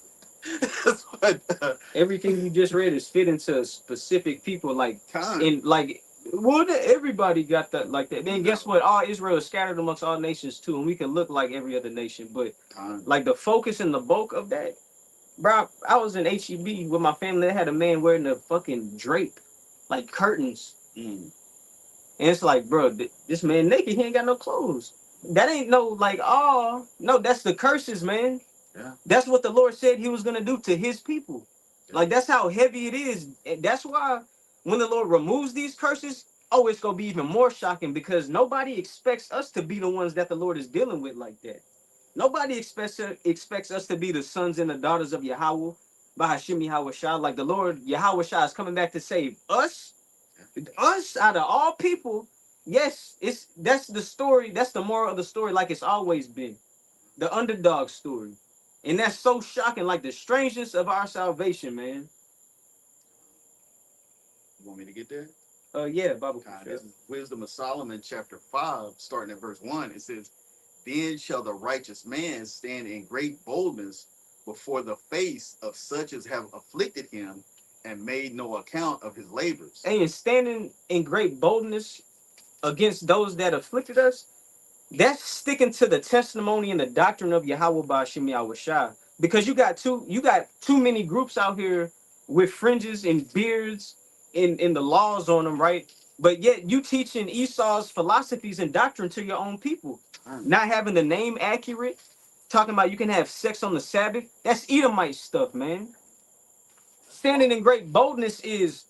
That's what Everything you just read is fit into specific people, like time. in like well, everybody got that like that. Then guess what? All Israel is scattered amongst all nations too, and we can look like every other nation. But Time. like the focus and the bulk of that, bro. I was in HEB with my family. They had a man wearing a fucking drape, like curtains, Mm. and it's like, bro, this man naked. He ain't got no clothes. That ain't no like, oh no, that's the curses, man. Yeah. That's what the Lord said he was gonna do to his people. Like that's how heavy it is. And that's why when the Lord removes these curses, oh, it's gonna be even more shocking because nobody expects us to be the ones that the Lord is dealing with like that. Nobody expects us to be the sons and the daughters of Yahweh by Hashem Yahweh Shah. Like the Lord Yahweh Shah is coming back to save us out of all people. Yes, that's the story. That's the moral of the story, like it's always been the underdog story. And that's so shocking, like the strangeness of our salvation, man. You want me to get there? Yeah, Bible. This is Wisdom of Solomon, chapter 5, starting at verse 1. It says, then shall the righteous man stand in great boldness before the face of such as have afflicted him and made no account of his labors. And standing in great boldness against those that afflicted us, that's sticking to the testimony and the doctrine of Yahweh Ba'ashem Yahweh Shai. Because you got too many groups out here with fringes and beards in the laws on them, right? But yet you teaching Esau's philosophies and doctrine to your own people. Not having the name accurate, talking about you can have sex on the Sabbath. That's Edomite stuff, man. Standing in great boldness is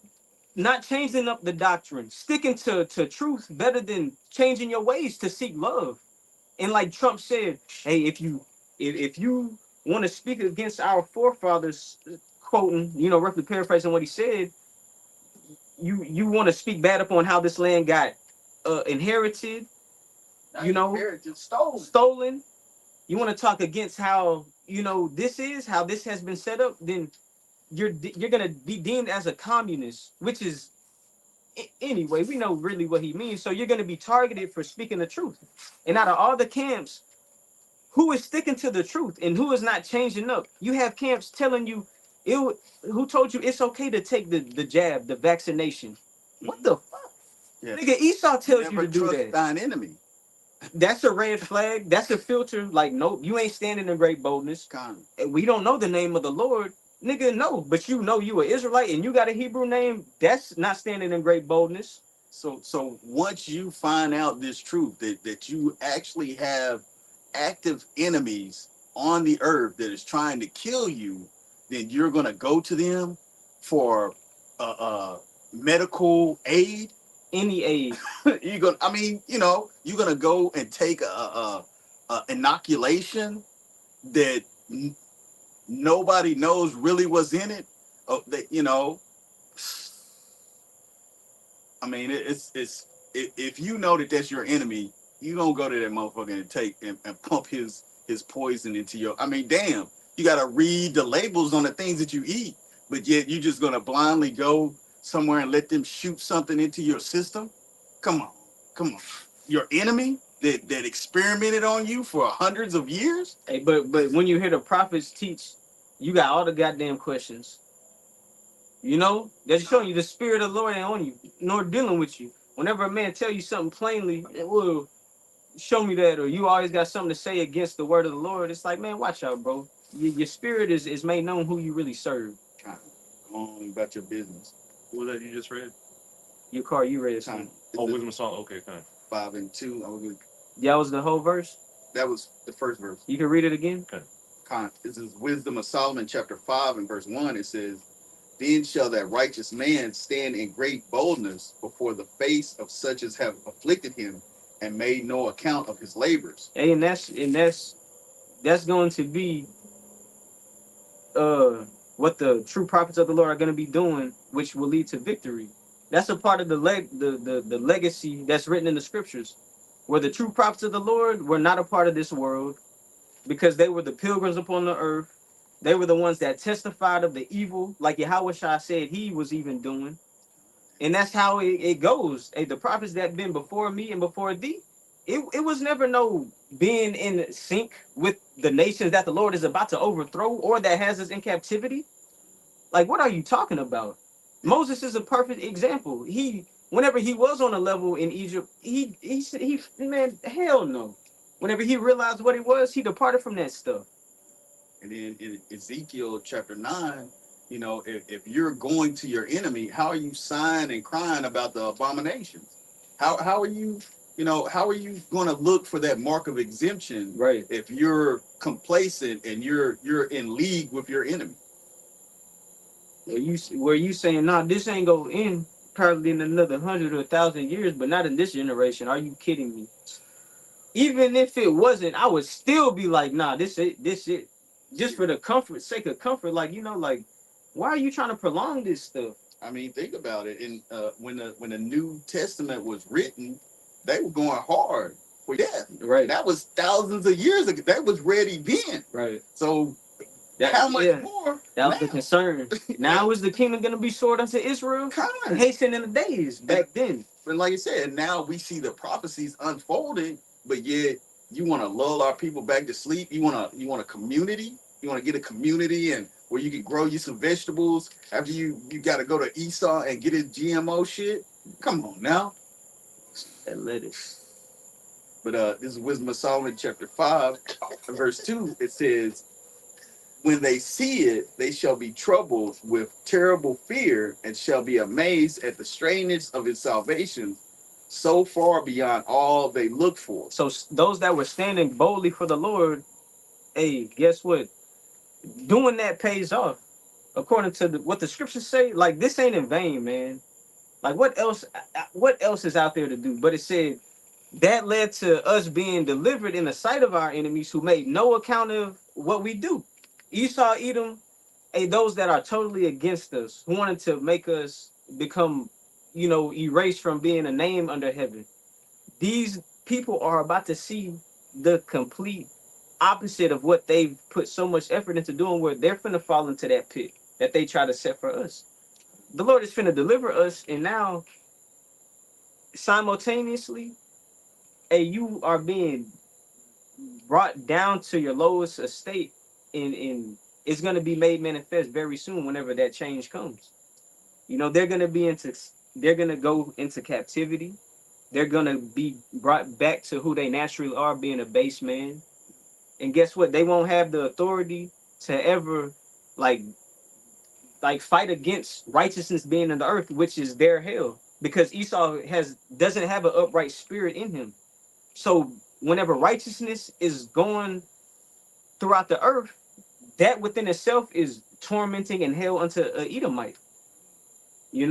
not changing up the doctrine, sticking to truth better than changing your ways to seek love. And like Trump said, hey, if you want to speak against our forefathers, quoting, you know, roughly paraphrasing what he said, you want to speak bad upon how this land got inherited, you know, stolen. You want to talk against how, you know, how this has been set up, then you're gonna be deemed as a communist, which is anyway, we know really what he means. So you're gonna be targeted for speaking the truth. And out of all the camps, who is sticking to the truth and who is not changing up? You have camps telling you who told you it's okay to take the jab, the vaccination. What the fuck? Yeah. Nigga, Esau tells you to do that. Thine enemy. That's a red flag. That's a filter. Like, nope, you ain't standing in great boldness. We don't know the name of the Lord. Nigga, no, but you know you an Israelite and you got a Hebrew name. That's not standing in great boldness. So once you find out this truth, that you actually have active enemies on the earth that is trying to kill you, then you're going to go to them for medical aid. Any aid. You're going to, I mean, you know, you're going to go and take a inoculation that nobody knows really what's in it. Oh, that, you know, I mean, if you know that that's your enemy, you don't go to that motherfucker and take and pump his poison into your. I mean, damn, you gotta read the labels on the things that you eat, but yet you just gonna blindly go somewhere and let them shoot something into your system. Come on, come on. Your enemy that experimented on you for hundreds of years. Hey, but when you hear the prophets teach, you got all the goddamn questions. You know, they're showing you the spirit of the Lord ain't on you, nor dealing with you. Whenever a man tell you something plainly, well, show me that, or you always got something to say against the word of the Lord. It's like, man, watch out, bro. Your spirit is made known who you really serve. Go on about your business. What was that you just read? Your car, you read something. Oh, Wisdom of Solomon. Okay, fine. 5 and 2. That was the whole verse. That was the first verse. You can read it again. Okay. This is Wisdom of Solomon, chapter 5 and verse 1. It says, "Then shall that righteous man stand in great boldness before the face of such as have afflicted him, and made no account of his labors." Hey, and that's going to be what the true prophets of the Lord are going to be doing, which will lead to victory. That's a part of the legacy that's written in the scriptures, where the true prophets of the Lord were not a part of this world, because they were the pilgrims upon the earth. They were the ones that testified of the evil, like Yahweh Shah said he was even doing. And that's how it goes. Hey, the prophets that been before me and before thee, it was never no being in sync with the nations that the Lord is about to overthrow or that has us in captivity. Like, what are you talking about? Moses is a perfect example. Whenever he was on a level in Egypt, he man, hell no. Whenever he realized what it was, he departed from that stuff. And then in Ezekiel chapter 9, you know, if you're going to your enemy, how are you sighing and crying about the abominations? How are you, how are you going to look for that mark of exemption, right, if you're complacent and you're in league with your enemy? Where you saying, nah, this ain't gonna end probably in another 100 or 1,000 years, but not in this generation. Are you kidding me? Even if it wasn't, I would still be like, nah, this it. Just for the sake of comfort, like, like, why are you trying to prolong this stuff? I mean, think about it. And when the New Testament was written, they were going hard for death. Right. That was thousands of years ago. That was ready then. Right. So how much more? That was the concern. Now is the kingdom going to be restored unto Israel? Hasten in the days back then. But like I said, now we see the prophecies unfolding, but yet you want to lull our people back to sleep. You want a community. You want to get a community and where you can grow you some vegetables after you got to go to Esau and get his GMO shit. Come on now. That lettuce. But this is Wisdom of Solomon chapter 5, verse 2. It says, "When they see it, they shall be troubled with terrible fear and shall be amazed at the strangeness of his salvation, so far beyond all they look for." So those that were standing boldly for the Lord, hey, guess what? Doing that pays off. According to what the scriptures say, like, this ain't in vain, man. Like, what else is out there to do? But it said that led to us being delivered in the sight of our enemies, who made no account of what we do. Esau, Edom, those that are totally against us, who wanted to make us become, erased from being a name under heaven. These people are about to see the complete opposite of what they've put so much effort into doing, where they're finna fall into that pit that they try to set for us. The Lord is finna deliver us, and now simultaneously, you are being brought down to your lowest estate, in it's going to be made manifest very soon whenever that change comes. They're going to go into captivity. They're going to be brought back to who they naturally are, being a base man. And guess what? They won't have the authority to ever like fight against righteousness being in the earth, which is their hell, because Esau doesn't have an upright spirit in him. So whenever righteousness is going throughout the earth, that within itself is tormenting and hell unto an Edomite. You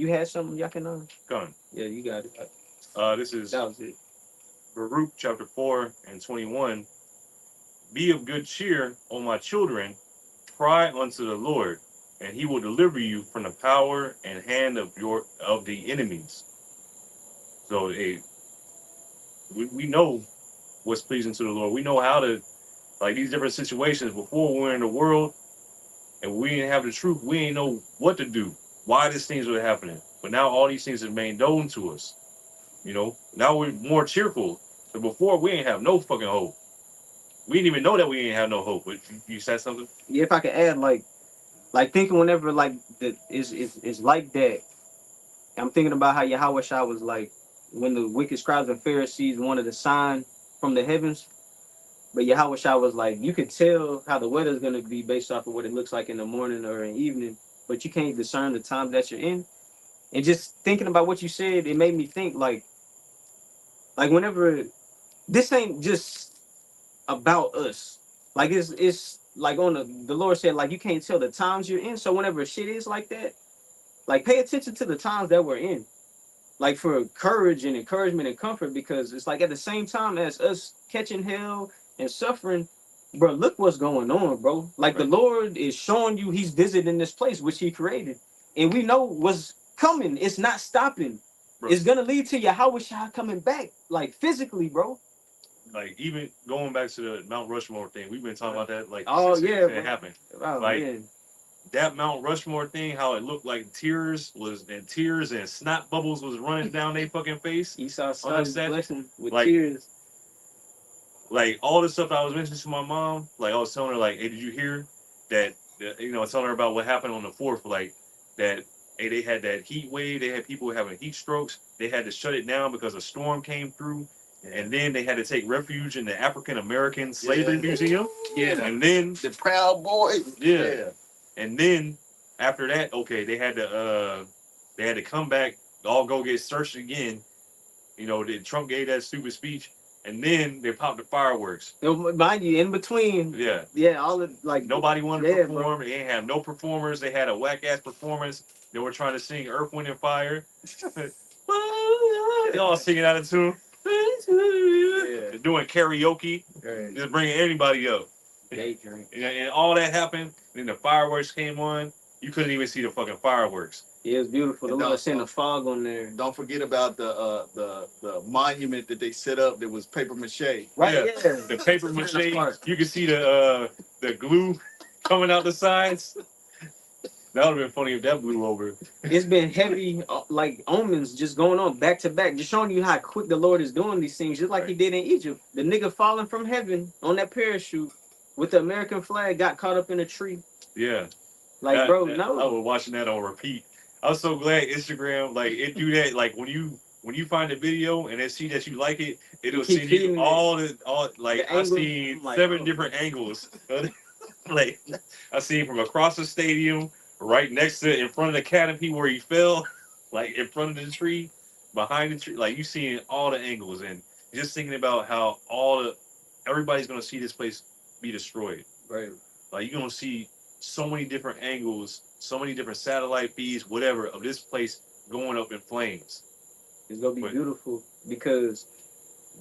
had something, Yakinan? Gone. Yeah, you got it. This is That was it. Baruch chapter 4 and 21. "Be of good cheer, O my children, cry unto the Lord, and he will deliver you from the power and hand of the enemies. So we know what's pleasing to the Lord. We know how to, like, these different situations. Before we were in the world and we didn't have the truth, we didn't know what to do, why these things were happening. But now all these things are made known to us. You know, now we're more cheerful. But before we didn't have no fucking hope. We didn't even know that we didn't have no hope. But you said something? Yeah, if I could add, like thinking whenever like that is like that. I'm thinking about how Yahweh Shah was like when the wicked scribes and Pharisees wanted a sign from the heavens. But Yahweh Shah was like, you could tell how the weather's gonna be based off of what it looks like in the morning or in the evening, but you can't discern the time that you're in. And just thinking about what you said, it made me think like whenever this ain't just about us. Like it's like on the Lord said, like you can't tell the times you're in. So whenever shit is like that, like pay attention to the times that we're in. Like for courage and encouragement and comfort, because it's like at the same time as us catching hell and suffering, bro, look what's going on, bro. Like the Right. Lord is showing you he's visiting this place which he created. And we know what's coming. It's not stopping. Bro. It's gonna lead to Yahweh Shah coming back, like physically, bro. Like, even going back to the Mount Rushmore thing, we've been talking about that, like, Oh since yeah, it happened. Oh Like, man. that Mount Rushmore thing, how it looked like tears and snot bubbles was running down their fucking face. Esau On started the set, blessing with like- tears. Like, all the stuff I was mentioning to my mom, like, I was telling her, like, hey, did you hear that, you know, telling her about what happened on the 4th, like, that, hey, they had that heat wave, they had people having heat strokes, they had to shut it down because a storm came through, and then they had to take refuge in the African American Slavery Yeah. Museum, Yeah. and then, The Proud Boys. Yeah. and then, after that, okay, they had to come back, all go get searched again, you know, Trump gave that stupid speech, and then they popped the fireworks. Mind you, in between, Yeah. all the like Nobody wanted to Yeah, perform. They didn't have no performers. They had a whack ass performance. They were trying to sing Earth, Wind, and Fire. They all singing out of tune. They're doing karaoke. Just bringing anybody up. And all that happened. Then the fireworks came on. You couldn't even see the fucking fireworks. Yeah, it's beautiful. The And Lord sent a fog on there. Don't forget about the monument that they set up that was paper mache. Right, Yeah. yeah. The paper mache. You could see the glue coming out the sides. That would have been funny if that blew over. It's been heavy, like omens just going on back to back, just showing you how quick the Lord is doing these things, just like he did in Egypt. The nigga falling from heaven on that parachute with the American flag got caught up in a tree. Yeah. Like, I no. was watching that on repeat. I was so glad Instagram, like, it do that. Like, when you find a video and they see that you like it, it'll keep send you feeding all like, the I angles. seen I'm like, 7 oh. different angles. Like, I seen from across the stadium, right next to, in front of the canopy where he fell, like in front of the tree, behind the tree. Like, you seeing all the angles, and just thinking about how everybody's gonna see this place be destroyed. Right. Like, you're gonna see so many different angles, so many different satellite feeds, whatever, of this place going up in flames. It's gonna be beautiful because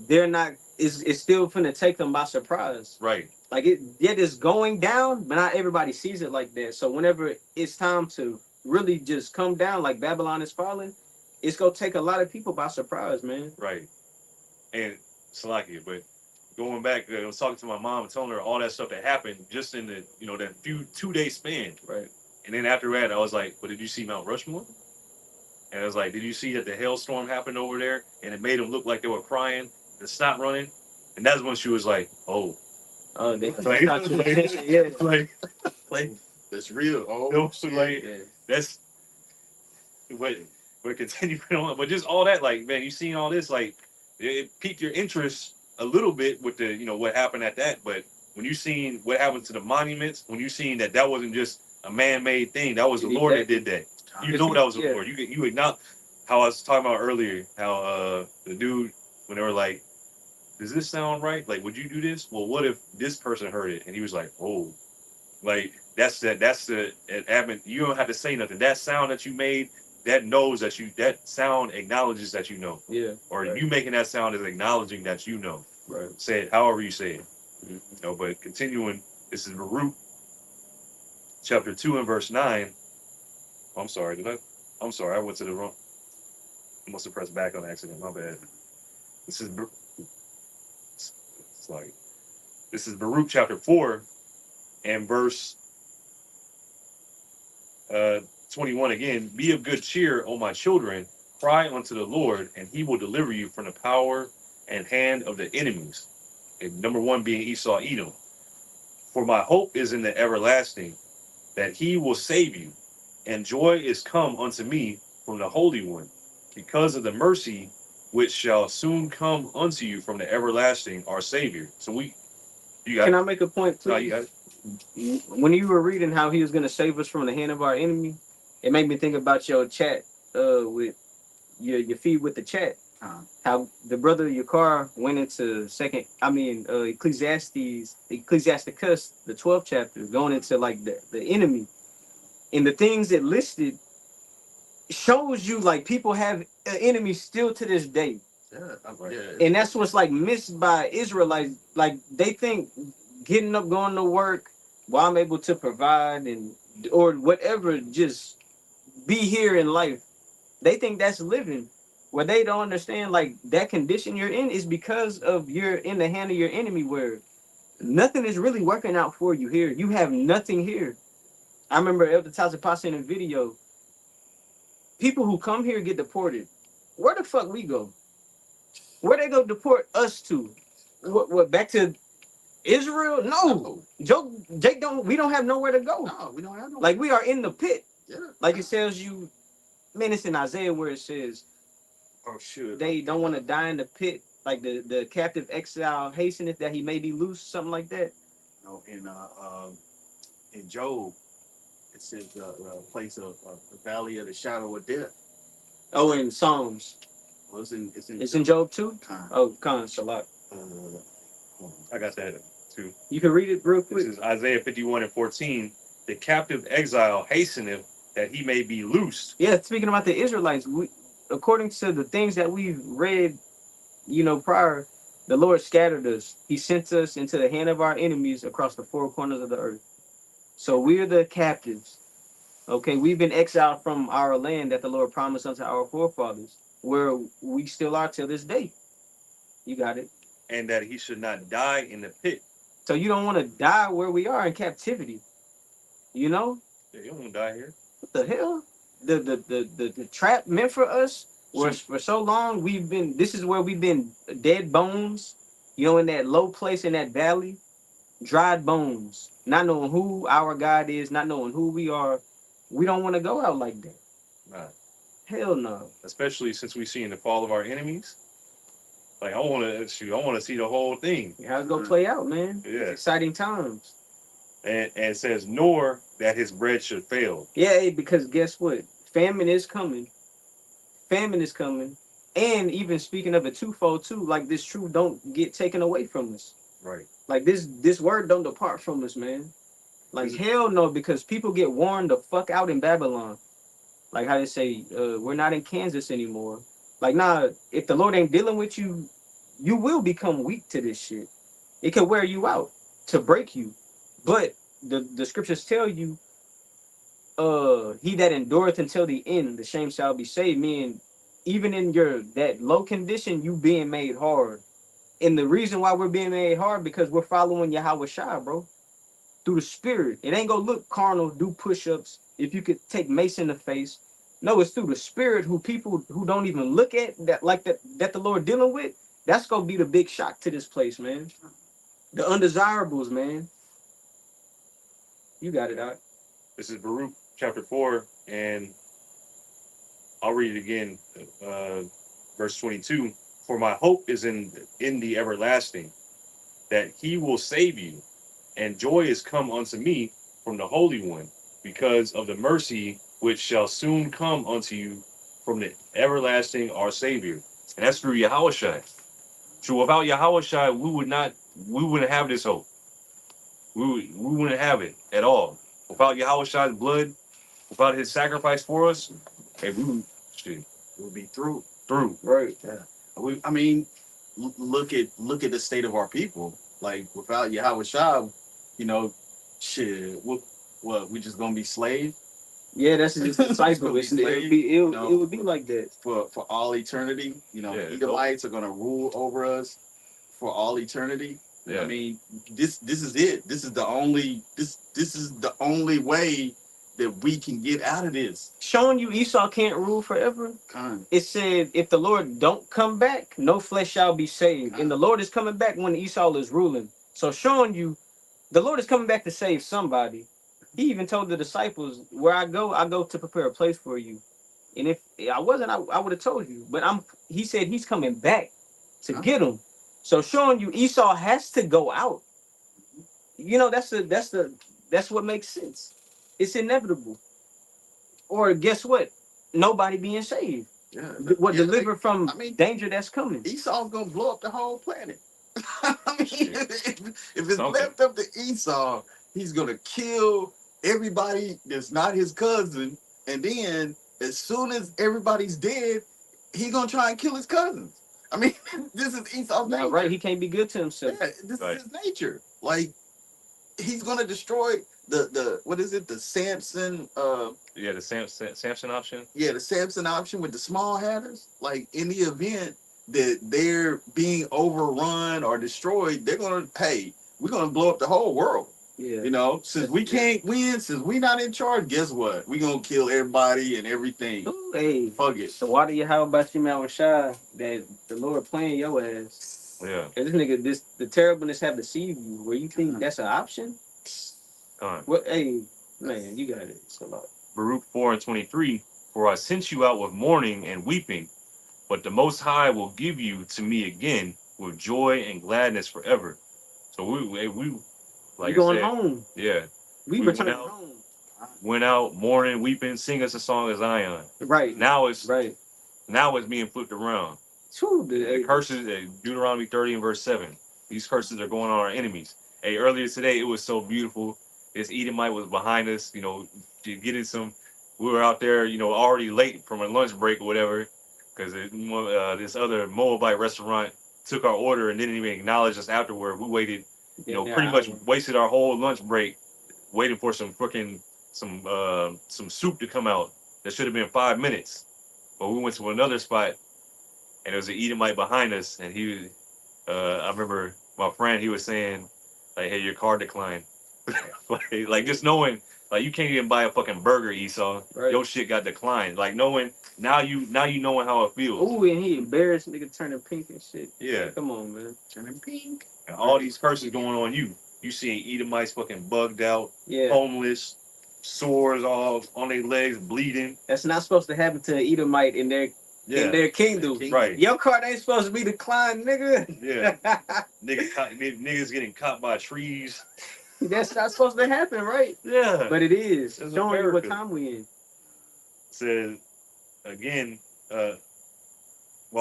they're not. It's still finna take them by surprise. Right. Like it's going down, but not everybody sees it like that. So whenever it's time to really just come down, like Babylon is falling, it's gonna take a lot of people by surprise, man. Right. And Salakia, but going back, I was talking to my mom and telling her all that stuff that happened just in the, that 2-day span. Right. And then after that, I was like, but did you see Mount Rushmore? And I was like, did you see that the hailstorm happened over there? And it made them look like they were crying and stopped running. And that's when she was like, oh. They Like, yeah. like That's real. Oh, no, so like, that's but continue on. But just all that, like, man, you seen all this, like, it piqued your interest a little bit with the, what happened at that. But when you seen what happened to the monuments, when you seen that wasn't just a man-made thing, that was the Lord that did that. You know that was the Lord. You acknowledge how I was talking about earlier, how the dude, when they were like, does this sound right? Like, would you do this? Well, what if this person heard it? And he was like, oh, like, that's the admin. You don't have to say nothing. That sound that you made, that sound acknowledges that you know. Yeah. Or you making that sound is acknowledging that you know. Right. Say it however you say it. But continuing, this is Baruch chapter 2 and verse 9. I'm sorry, I'm sorry, I went to the wrong. I must have pressed back on accident. My bad. This is it's like this is Baruch chapter 4 and verse 21 again. Be of good cheer, O my children. Cry unto the Lord, and he will deliver you from the power and hand of the enemies. And number one being Esau, Edom. For my hope is in the everlasting, that he will save you. And joy is come unto me from the Holy One, because of the mercy which shall soon come unto you from the everlasting, our Savior. So you got Can it. I make a point, please? No, you got it. When you were reading how he was going to save us from the hand of our enemy, it made me think about your chat with your feed with the chat. How the brother Yakar went into Ecclesiasticus, the 12th chapter, going into like the enemy. And the things it listed shows you like people have an enemy still to this day. Yeah. And that's what's like missed by Israelites. Like they think getting up, going to work while I'm able to provide and or whatever, just be here in life. They think that's living. Where they don't understand like that condition you're in is because of you're in the hand of your enemy where nothing is really working out for you here. You have nothing here. I remember Elder Tazapasa in a video, people who come here get deported. Where the fuck we go? Where they go deport us to? What back to Israel? No. Jake don't we don't have nowhere to go. No, we don't have no. Like we are in the pit. Yeah. Like it tells you, man, it's in Isaiah where it says Oh shoot. they don't want to die in the pit. Like the captive exile hasteneth that he may be loose, something like that. No, in Job, it says the place of the valley of the shadow of death. Oh, in Psalms. Well, it's in Job too? Time. Oh, Salat. I got that too. You can read it real quick. This is Isaiah 51 and 14. The captive exile hasteneth that he may be loosed. Yeah, speaking about the Israelites, according to the things that we've read, prior, the Lord scattered us. He sent us into the hand of our enemies across the four corners of the earth. So we're the captives. Okay, we've been exiled from our land that the Lord promised unto our forefathers, where we still are till this day. You got it. And that he should not die in the pit. So you don't want to die where we are in captivity. You know? Yeah, you don't want to die here. What the hell? The trap meant for us was for so long. This is where we've been dead bones, in that low place in that valley, dried bones, not knowing who our God is, not knowing who we are. We don't want to go out like that. Nah. Hell no. Especially since we seen the fall of our enemies. Like I want to see the whole thing. How's it gonna play out, man? Yeah. It's exciting times. And it says, nor that his bread should fail. Yeah, because guess what? Famine is coming. Famine is coming. And even speaking of it twofold too, like this truth don't get taken away from us. Right. Like this word don't depart from us, man. Like hell no, because people get warned the fuck out in Babylon. Like how they say, we're not in Kansas anymore. Like, nah, if the Lord ain't dealing with you, you will become weak to this shit. It could wear you out to break you. But the scriptures tell you, he that endureth until the end, the shame shall be saved. Meaning, even in that low condition, you being made hard. And the reason why we're being made hard, because we're following Yahweh Shai, bro. Through the spirit. It ain't gonna look carnal, do push-ups. If you could take Mace in the face. No, it's through the spirit who people who don't even look at that the Lord dealing with. That's gonna be the big shock to this place, man. The undesirables, man. You got it out. This is Baruch chapter 4, and I'll read it again. Verse 22. For my hope is in the everlasting, that he will save you, and joy is come unto me from the Holy One, because of the mercy which shall soon come unto you from the everlasting our Savior. And that's through Yahushua. So without Yahushua, we wouldn't have this hope. We wouldn't have it at all. Without Yahushua's blood, without his sacrifice for us, hey, we would be through. Right. Yeah. Look at the state of our people. Like without Yahweh Shai, shit, what what, we just gonna be slaves Yeah, that's just the It's cycle. gonna be It would slave, be no. it would be like that. for all eternity? Yeah, Edomites are gonna rule over us for all eternity. Yeah. I mean, this is it. This is the only way that we can get out of this. Showing you Esau can't rule forever. Con. It said, if the Lord don't come back, no flesh shall be saved. And the Lord is coming back when Esau is ruling. So showing you, the Lord is coming back to save somebody. He even told the disciples, where I go to prepare a place for you. And if I wasn't, I would have told you. But he said he's coming back to get them. So showing you Esau has to go out. You know, that's what makes sense. It's inevitable. Or guess what? Nobody being saved. Yeah. Delivered from I mean, danger that's coming. Esau's gonna blow up the whole planet. I mean, if it's Something. left up to Esau, he's gonna kill everybody that's not his cousin, and then as soon as everybody's dead, he's gonna try and kill his cousins. I mean, this is Esau's nature. Right, he can't be good to himself. Yeah, this Right. is his nature. Like, he's gonna destroy the what is it? The Samson Yeah, the Samson option. yeah, the Samson option with the small hatters. Like, in the event that they're being overrun or destroyed, they're gonna we're gonna blow up the whole world. Yeah. You know, since we can't win, since we not in charge, guess what? We're gonna kill everybody and everything. Ooh, hey, Fuck it. so why do you how about you, man, Rashad, that the Lord playing your ass? Yeah. And this nigga, the terribleness have deceived you. Where you think that's an option? What? Hey, man, you got it. It's a lot. Baruch 4:23. For I sent you out with mourning and weeping, but the Most High will give you to me again with joy and gladness forever. So we like You going I said, home? yeah, We we returning went out. home. went out mourning, weeping, sing us a song of Zion. Right. Now it's Right. being flipped around. True. The curses, Deuteronomy 30 and verse 7. These curses are going on our enemies. Hey, earlier today, it was so beautiful. This Edomite was behind us, getting some. We were out there, already late from a lunch break or whatever, because this other Moabite restaurant took our order and didn't even acknowledge us afterward. We waited, pretty much wasted our whole lunch break waiting for some some soup to come out. That should have been 5 minutes. But we went to another spot, and there was an Edomite behind us, and he, I remember my friend, he was saying, like, hey, your card declined. like just knowing, like, you can't even buy a fucking burger, Esau. Right. Your shit got declined. Like, knowing, now you knowing how it feels. Ooh, and he embarrassed, nigga turning pink and shit. Yeah. Come on, man. Turning pink. And all these curses going on you. You seeing Edomites fucking bugged out, Yeah. homeless, sores all on their legs, bleeding. That's not supposed to happen to an Edomite in their kingdom. Right. Your card ain't supposed to be declined, nigga. Yeah. Niggas getting caught by trees. That's not supposed to happen, right? Yeah. But it is. It's Showing you what America. time we in. Says again, well,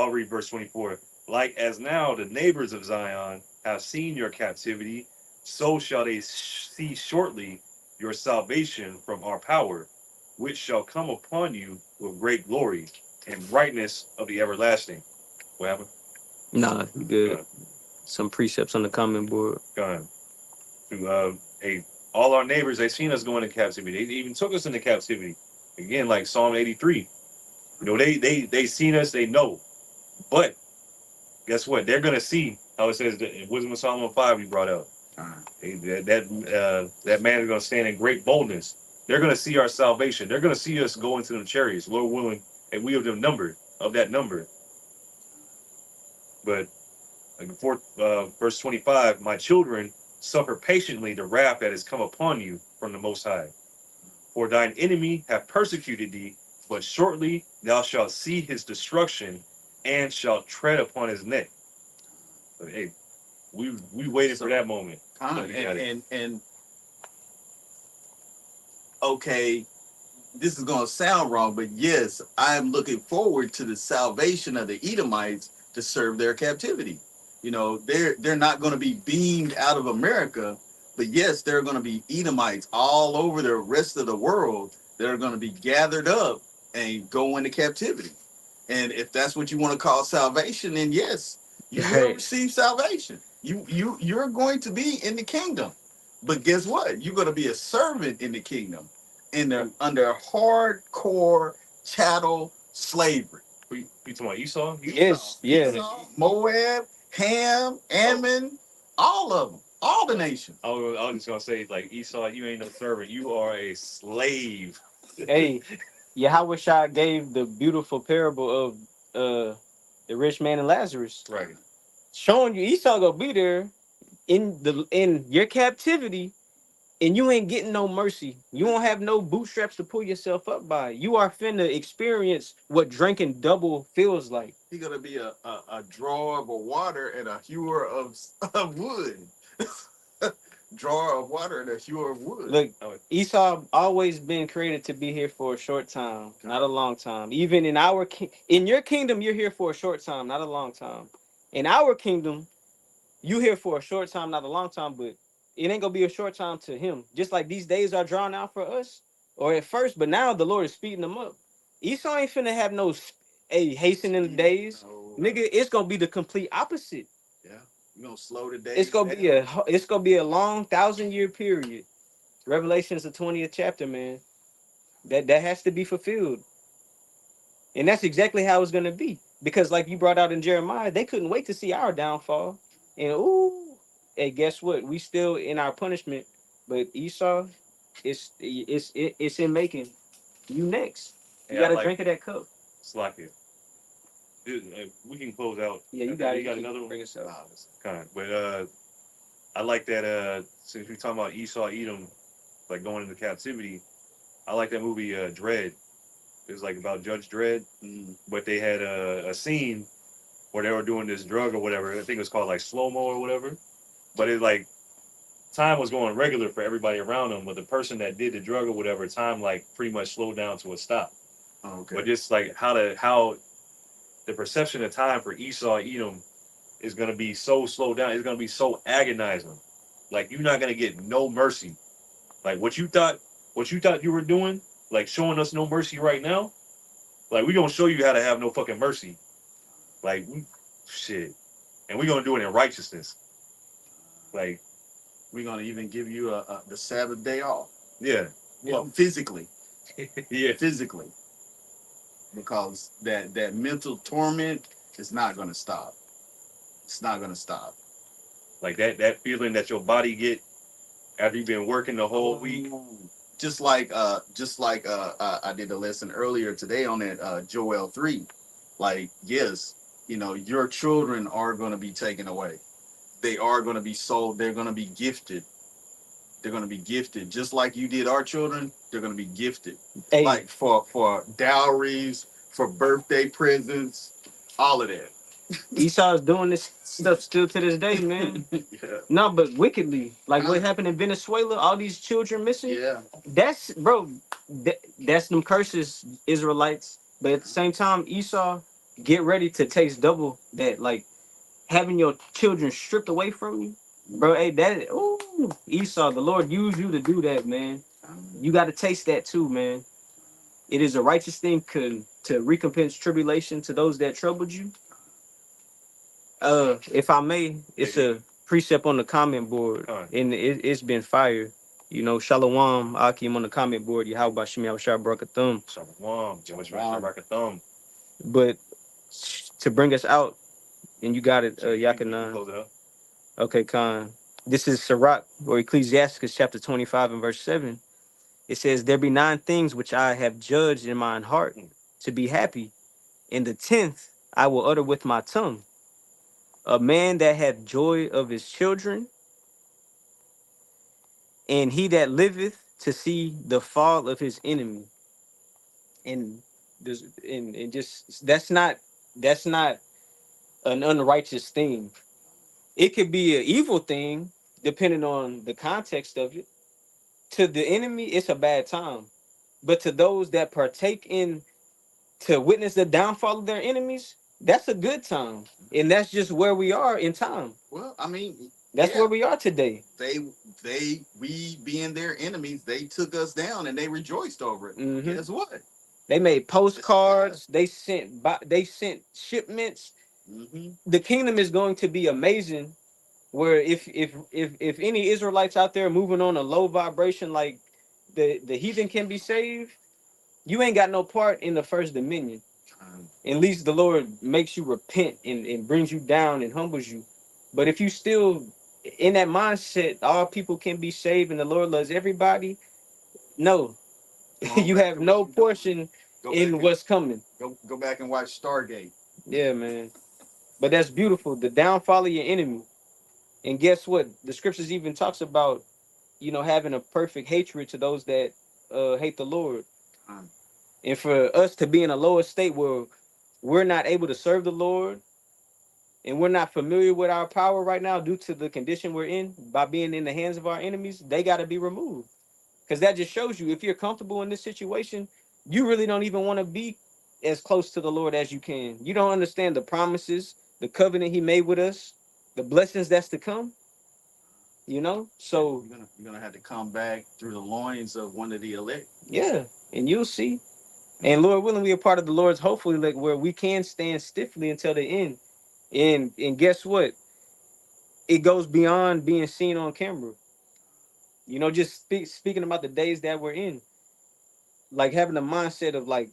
I'll read verse 24. Like as now the neighbors of Zion have seen your captivity, so shall they see shortly your salvation from our power, which shall come upon you with great glory and brightness of the everlasting. What happened? Nah, you good. Some precepts on the comment board. Gone. To all our neighbors, they seen us going into captivity. They even took us into captivity. Again, like Psalm 83. They seen us, they know. But guess what? They're gonna see how it says in Wisdom of Solomon 5 we brought out. That man is gonna stand in great boldness. They're gonna see our salvation. They're gonna see us go into them chariots, Lord willing, and we of them number of that number. But verse 25, my children, suffer patiently the wrath that has come upon you from the Most High. For thine enemy hath persecuted thee, but shortly thou shalt see his destruction and shalt tread upon his neck. But, hey, we waited for that moment. And okay, this is gonna sound wrong, but yes, I am looking forward to the salvation of the Edomites to serve their captivity. They're not going to be beamed out of America, but yes, there are going to be Edomites all over the rest of the world that are going to be gathered up and go into captivity. And if that's what you want to call salvation, then yes, you will receive salvation. You're going to be in the kingdom, But guess what? You're gonna be a servant in the kingdom, under hardcore chattel slavery. You talking about Esau? Yes, yeah. Esau, Moab, Ham, Ammon, all of them, all the nations. I was just gonna say, like, Esau, you ain't no servant. You are a slave. Hey, Yahweh Shah gave the beautiful parable of the rich man and Lazarus, Right. showing you Esau gonna be there in your captivity, and you ain't getting no mercy. You won't have no bootstraps to pull yourself up by. You are finna experience what drinking double feels like. He's gonna be a drawer of water and a hewer of wood. Drawer of water and a hewer of wood. Look, Esau always been created to be here for a short time, not a long time. Even in in your kingdom, you're here for a short time, not a long time. In our kingdom, you here for a short time, not a long time, but it ain't gonna be a short time to him. Just like these days are drawn out for us, or at first, but now the Lord is speeding them up. Esau ain't finna have no hastening the days, nigga. It's gonna be the complete opposite. Yeah, you gonna slow the days. It's gonna be a long 1,000-year period. Revelation is the 20th chapter, man. That has to be fulfilled, and that's exactly how it's gonna be. Because, like you brought out in Jeremiah, they couldn't wait to see our downfall. And ooh, hey, guess what? We still in our punishment, but Esau, it's in making. You next. You gotta drink of that cup. Slack it. We can close out. Yeah, you got it. You got another one? Bring us up. Kind of. But I like that. Since we're talking about Esau, Edom, like going into captivity, I like that movie Dredd. It was like about Judge Dredd, but they had a scene where they were doing this drug or whatever. I think it was called like slow mo or whatever. But it like time was going regular for everybody around them, but the person that did the drug or whatever, time like pretty much slowed down to a stop. Oh, okay. But just like how the perception of time for Esau, Edom, is gonna be so slowed down. It's gonna be so agonizing. Like you're not gonna get no mercy. Like what you thought you were doing, like showing us no mercy right now. Like we gonna show you how to have no fucking mercy. Like shit, and we gonna do it in righteousness. Like we're gonna even give you the Sabbath day off. Yeah. Well, physically. Yeah. Physically. Because that mental torment is not gonna stop. It's not gonna stop. Like that feeling that your body get after you've been working the whole week. Just like I did a lesson earlier today on that Joel 3. Like, yes, your children are gonna be taken away. They are gonna be sold, they're gonna be gifted. They're gonna be gifted. Just like you did our children, they're gonna be gifted. Hey. Like for dowries, for birthday presents, all of that. Esau's doing this stuff still to this day, man. Yeah. No, but wickedly. Like what happened in Venezuela, all these children missing. Yeah. That's that's them curses, Israelites. But at the same time, Esau, get ready to taste double that. Like having your children stripped away from you. Bro, hey, Esau, the Lord used you to do that, man. You got to taste that too, man. It is a righteous thing to recompense tribulation to those that troubled you. If I may, it's a precept on the comment board, and it's been fire. Shalom, Akim on the comment board. Yahweh Bashim Yahushua Barakathum. Shalom, Barakathum. But to bring us out, and you got it, Yakanan. Close it up. Okay, Khan. This is Sirach, or Ecclesiasticus chapter 25 and verse 7. It says, there be 9 things which I have judged in mine heart to be happy. And the 10th I will utter with my tongue. A man that hath joy of his children, and he that liveth to see the fall of his enemy. And just that's not an unrighteous thing. It could be an evil thing depending on the context of it. To the enemy, it's a bad time. But to those that partake in to witness the downfall of their enemies, that's a good time. And that's just where we are in time. Well, I mean, that's where we are today. We being their enemies, they took us down and they rejoiced over it. Mm-hmm. Guess what? They made postcards. They sent shipments. Mm-hmm. The kingdom is going to be amazing where if any Israelites out there moving on a low vibration like the heathen can be saved, you ain't got no part in the first dominion. At least the Lord makes you repent and brings you down and humbles you. But if you still in that mindset, all people can be saved and the Lord loves everybody, no, you have no portion in what's coming. Go back and watch Stargate. Yeah, man. But that's beautiful. The downfall of your enemy. And guess what? The scriptures even talks about, having a perfect hatred to those that hate the Lord. Um, And for us to be in a lower state where we're not able to serve the Lord and we're not familiar with our power right now due to the condition we're in by being in the hands of our enemies, they got to be removed. Because that just shows you if you're comfortable in this situation, you really don't even want to be as close to the Lord as you can. You don't understand the promises, the covenant he made with us, the blessings that's to come, So you're gonna have to come back through the loins of one of the elect. yeah, and you'll see. And Lord willing, we are part of the Lord's hopefully like where we can stand stiffly until the end. And guess what? It goes beyond being seen on camera. Just speaking about the days that we're in, like having the mindset of like,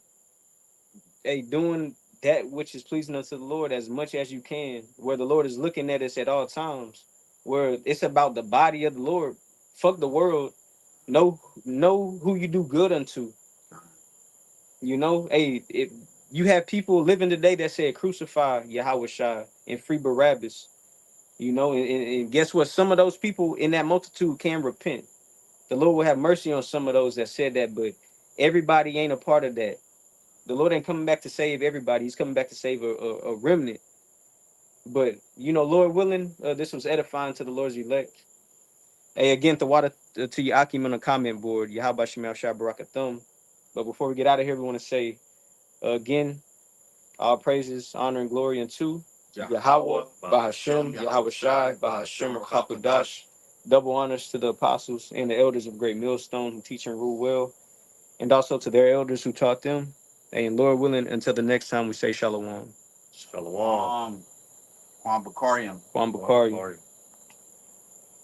hey, doing that which is pleasing unto the Lord as much as you can, where the Lord is looking at us at all times, where it's about the body of the Lord. Fuck the world. Know who you do good unto. Hey, you have people living today that said crucify Yahweh Shai and free Barabbas. And guess what? Some of those people in that multitude can repent. The Lord will have mercy on some of those that said that, but everybody ain't a part of that. The Lord ain't coming back to save everybody. He's coming back to save a remnant. But Lord willing, this was edifying to the Lord's elect. Hey, again, the water to your Akim on the comment board. Yahweh Shemal Shai Barakathum. But before we get out of here, we want to say again, all praises, honor, and glory unto Yahweh, Bahashem, Yahweh Shai, Bahashem, Rakakudash. Double honors to the apostles and the elders of Great Millstone who teach and rule well, and also to their elders who taught them. And Lord willing, until the next time we say Shalom. Shalom. Juan Bakarian. Juan Bakari.